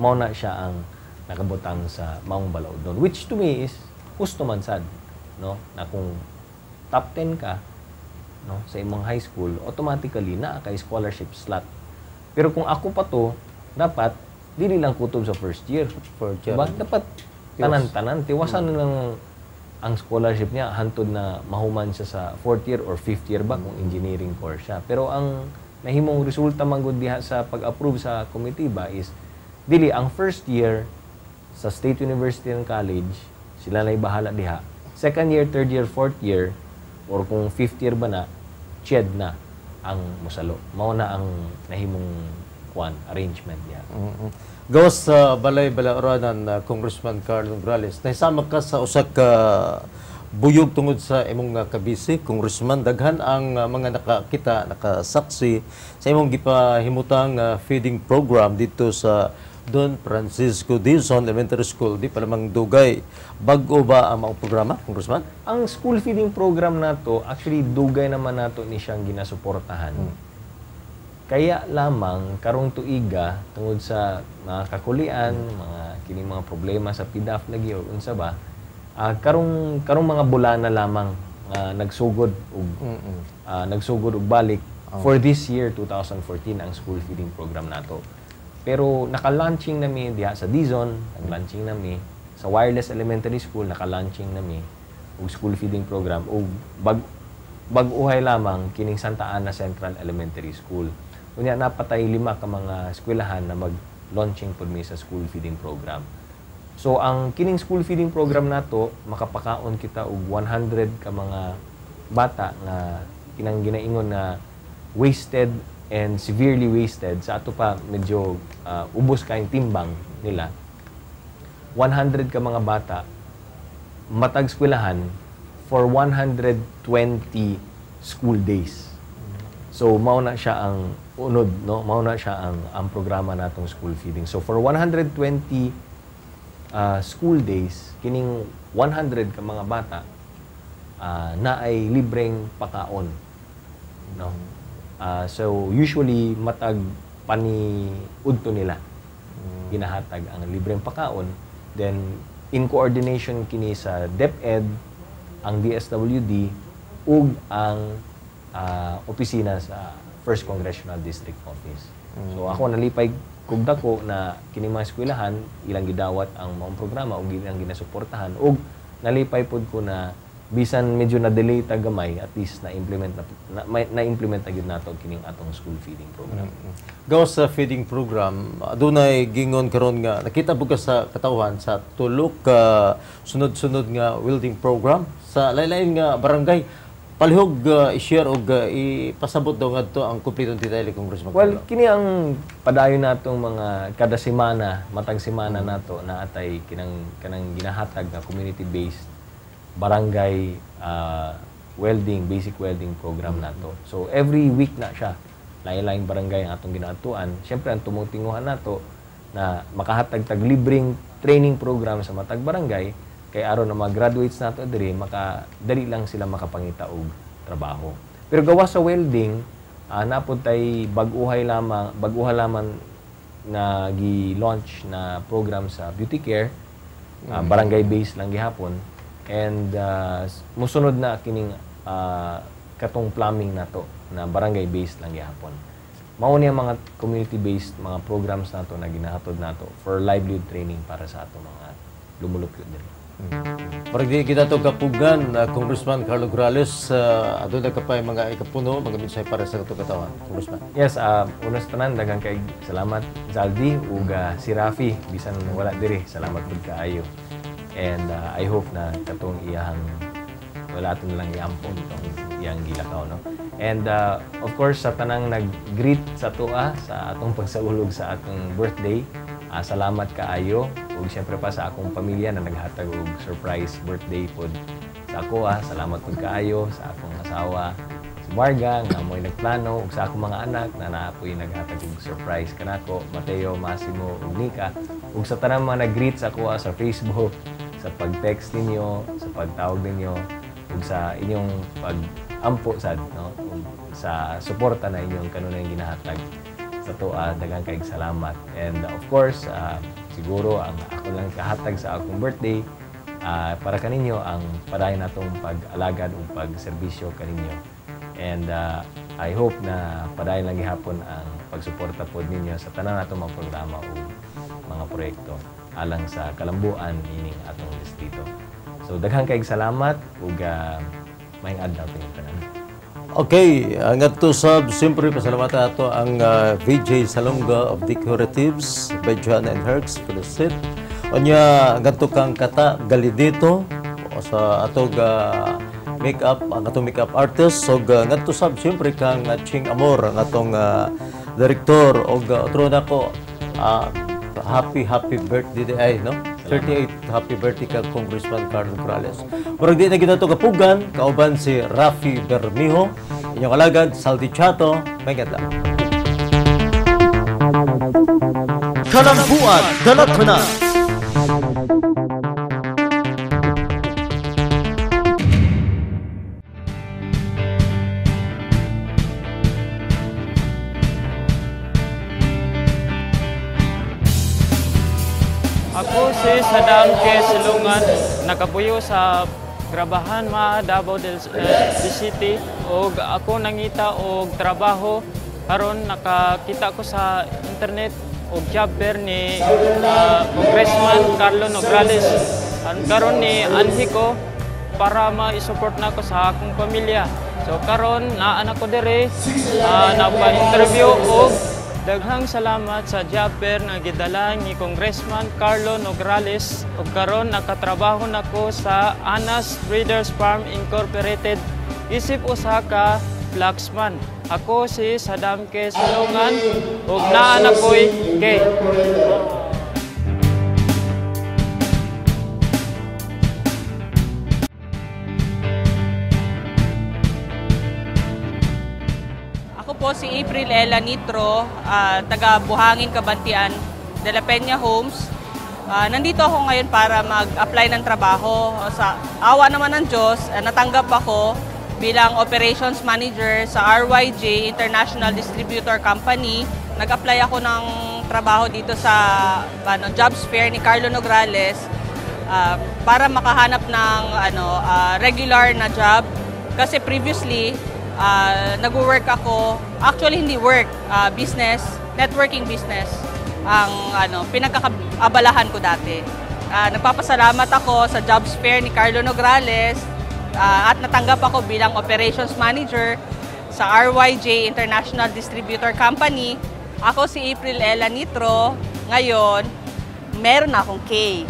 Mao na siya ang nakabutang sa maong balaod doon, which to me is gusto man sad, no, na kung top 10 ka, no, sa imong high school, automatically naa kay scholarship slot. Pero kung ako pa to, dapat dili lang kutob sa first year. Diba? Dapat tanan-tanan tiwasan na lang ang scholarship niya hantod na mahuman siya sa 4th year or 5th year ba kung engineering course siya. Pero ang nahimong resulta man gud diha sa pag-approve sa committee ba is dili ang first year sa State University and College sila na bahala diha. Second year, third year, fourth year or kung 5th year ba na, CHED na ang musalo. Mao na ang nahimong arrangement niya. Gawas sa balay-balaoranan, Congressman Carl Nograles, nahisama ka sa usa ka buyog tungod sa imong kabisi, Congressman. Daghan ang mga nakakita, nakasaksi sa imong gipahimutang feeding program dito sa Don Francisco Dizon Elementary School. Di pa lamang dugay. Bago ba ang mga programa, Congressman? Ang school feeding program nato, actually dugay naman nato ni siyang ginasuportahan. Kaya lamang karong tuiga tungod sa mga kakulian, kining mga problema sa PDAF lagi or unsa ba, karong mga bulana lamang nagsugod og balik for this year 2014 ang school feeding program nato. Pero naka-launching nami diha sa Dizon, nag-launching nami sa Wireless Elementary School, naka-launching nami og school feeding program og bag-uhay lamang kining Santa Ana Central Elementary School. Unya napatay 5 ka mga eskwelahan na mag-launching pud mi sa school feeding program. So ang kining school feeding program nato makapakaon kita og 100 ka mga bata nga kinang ginaingon na wasted and severely wasted sa ato pa medyo ubos kayong timbang nila. 100 ka mga bata matag eskwelahan for 120 school days. So mao na siya ang unod, no? Mao na siya ang programa natong school feeding. So for 120 school days, kining 100 ka mga bata na ay libreng pakaon, no? So usually matag paniudto nila ginahatag ang libreng pakaon, then in coordination kini sa DepEd, ang DSWD ug ang opisina sa First Congressional District Office. So ako nalipay kog dako na kini mga eskwelahan ilang gidawat ang maong programa ug ilang ginasuportahan ug nalipay pod ko na bisan medyo na delay ta gamay, at least na-implement gyud nato kining atong school feeding program. Gawas sa feeding program, adunay gingon karon nga nakita po ka sa katawhan sa tulo ka sunod-sunod nga welding program sa lain-lain nga barangay. Palihog i-share o ipasabot daw nga ito ang kumpletong detalye, Congressman. Well, kini ang padayon natong mga kada semana, matag semana nato na atay kanang ginahatag nga community-based barangay basic welding program nato. So every week na siya, lain-laing barangay ang atong ginatuan. Siyempre ang tumungtinguhan nato na makahatag tag libreng training program sa matag barangay. Kay aron na mga graduates nato diri dali lang sila makapangita og trabaho. Pero gawa sa welding, napod tay bag-uhay lamang na gi-launch na program sa beauty care, barangay based lang gihapon, and musunod na kining katong plumbing nato na barangay based lang gihapon. Mao ni ang mga community based mga programs nato na ginahatod nato for livelihood training para sa ato mga lumulupyo diri. Parang di kita ito kapugan, Congressman Carlo Nograles, doon na kapay mga ikapuno, mga minsay para sa itong katawan, Congressman. Yes, unas tanan, dagang kay salamat Zaldi, ug si Rafi, bisan wala diri, salamat pud kaayo. And I hope na katong iyang, wala ito nilang iampon itong iyang gilakaw, no? And of course, sa tanang nag-greet sa tua, sa atong pagsaulog sa atong birthday, salamat kaayo. Ug siyempre pa sa akong pamilya na naghatag og surprise birthday pod sa ako. Salamat pud kaayo sa akong asawa, si Marga, nga mo'y nagplano, ug sa akong mga anak na naapoy naghatag og surprise kanako, Mateo, Massimo, ug Nika. Ug sa tanang mga nag-greet sa ako sa Facebook, sa pag-text ninyo, sa pagtawag ninyo, ug sa inyong ampo sad no sa suporta na inyong kanunay ginahatag sa tuwa. Daghang kaayong salamat. And of course, siguro ang ako lang kahatag sa akong birthday para kaninyo ang padayon natong pag-alagad o pagserbisyo kaninyo. And I hope na padayon lang gihapon ang pagsuporta pod ninyo sa tanan natong mga programa o mga proyekto alang sa kalambuan ining atong distrito. So daghang kaayong salamat ug maayong adlaw sa inyong tanan. Okay, ang ato sab siyempre pasalamatan ato ang VJ Salonga of Decoratives by Joanna and Herx Pelosit. Onya ganto kang kata galidito sa atog makeup, ang atong makeup artist. So ganto sab siyempre kang Ching Amor ang atong direktor og otro nako happy birthday ay no. 38 happy birthday ka Congressman Carlo Nograles. Murag di na kita ito kapugan, kauban si Rafi Bermijo, inyong alagad, Saldi Chato, may gadla. Kalambuan, Dalatana. Ako si Sadam K. Silungan, nakapuyo sa Grabahan Ma Davao del City og ako nangita og trabaho karon nakakita ko sa internet og job fair ni Congressman Carlo Nograles karon ni anhi ko para ma-support nako sa akong pamilya. So karon naa na ko dire napa-interview og daghang salamat sa job fair nga gidala ni Congressman Carlo Nograles ug karon nakatrabaho nako sa Anas Breeders Farm Incorporated isip usa ka flaxman. Ako si Sadam K. Silungan ug naa na ko'y K. Po si April Ella Nitro, taga Buhangin, Kabantian, De La Peña Homes. Nandito ako ngayon para mag-apply ng trabaho. Sa awa naman ng Diyos, natanggap ako bilang Operations Manager sa RYJ International Distributor Company. Nag-apply ako ng trabaho dito sa jobs fair ni Carlo Nograles para makahanap ng regular na job. Kasi previously, nag-work ako, actually hindi work, business, networking business ang pinagkakaabalahan ko dati. Nagpapasalamat ako sa jobs fair ni Carlo Nograles at natanggap ako bilang operations manager sa RYJ International Distributor Company. Ako si April Ella Nitro. Ngayon, meron na akong K.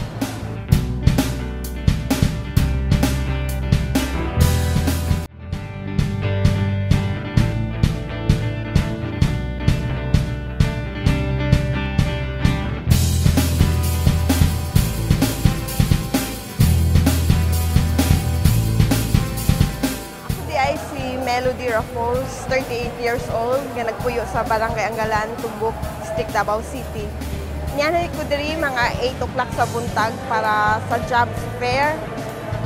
Melody Raffles, 38 years old, nga nagpuyo sa Barangay Angalan, Tumbok, District Davao City. Niyanay ko diri mga 8 o'clock sa buntag para sa jobs fair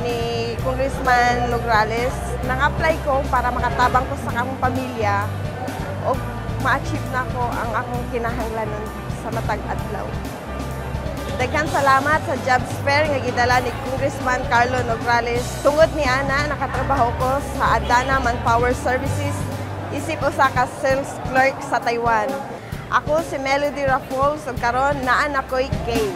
ni Congressman Nograles. Nang-apply ko para makatabang ko sa akong pamilya o ma-achieve na ko ang akong kinahanglanon sa matag adlaw. Daghang salamat sa jobs fair nga gidala ni Congressman Carlo Nograles. Tungod ni ana nakatrabaho ko sa Adana Manpower Services, isip usa ka sales clerk sa Taiwan. Ako si Melody Raffles ug karon naa na ko'y K.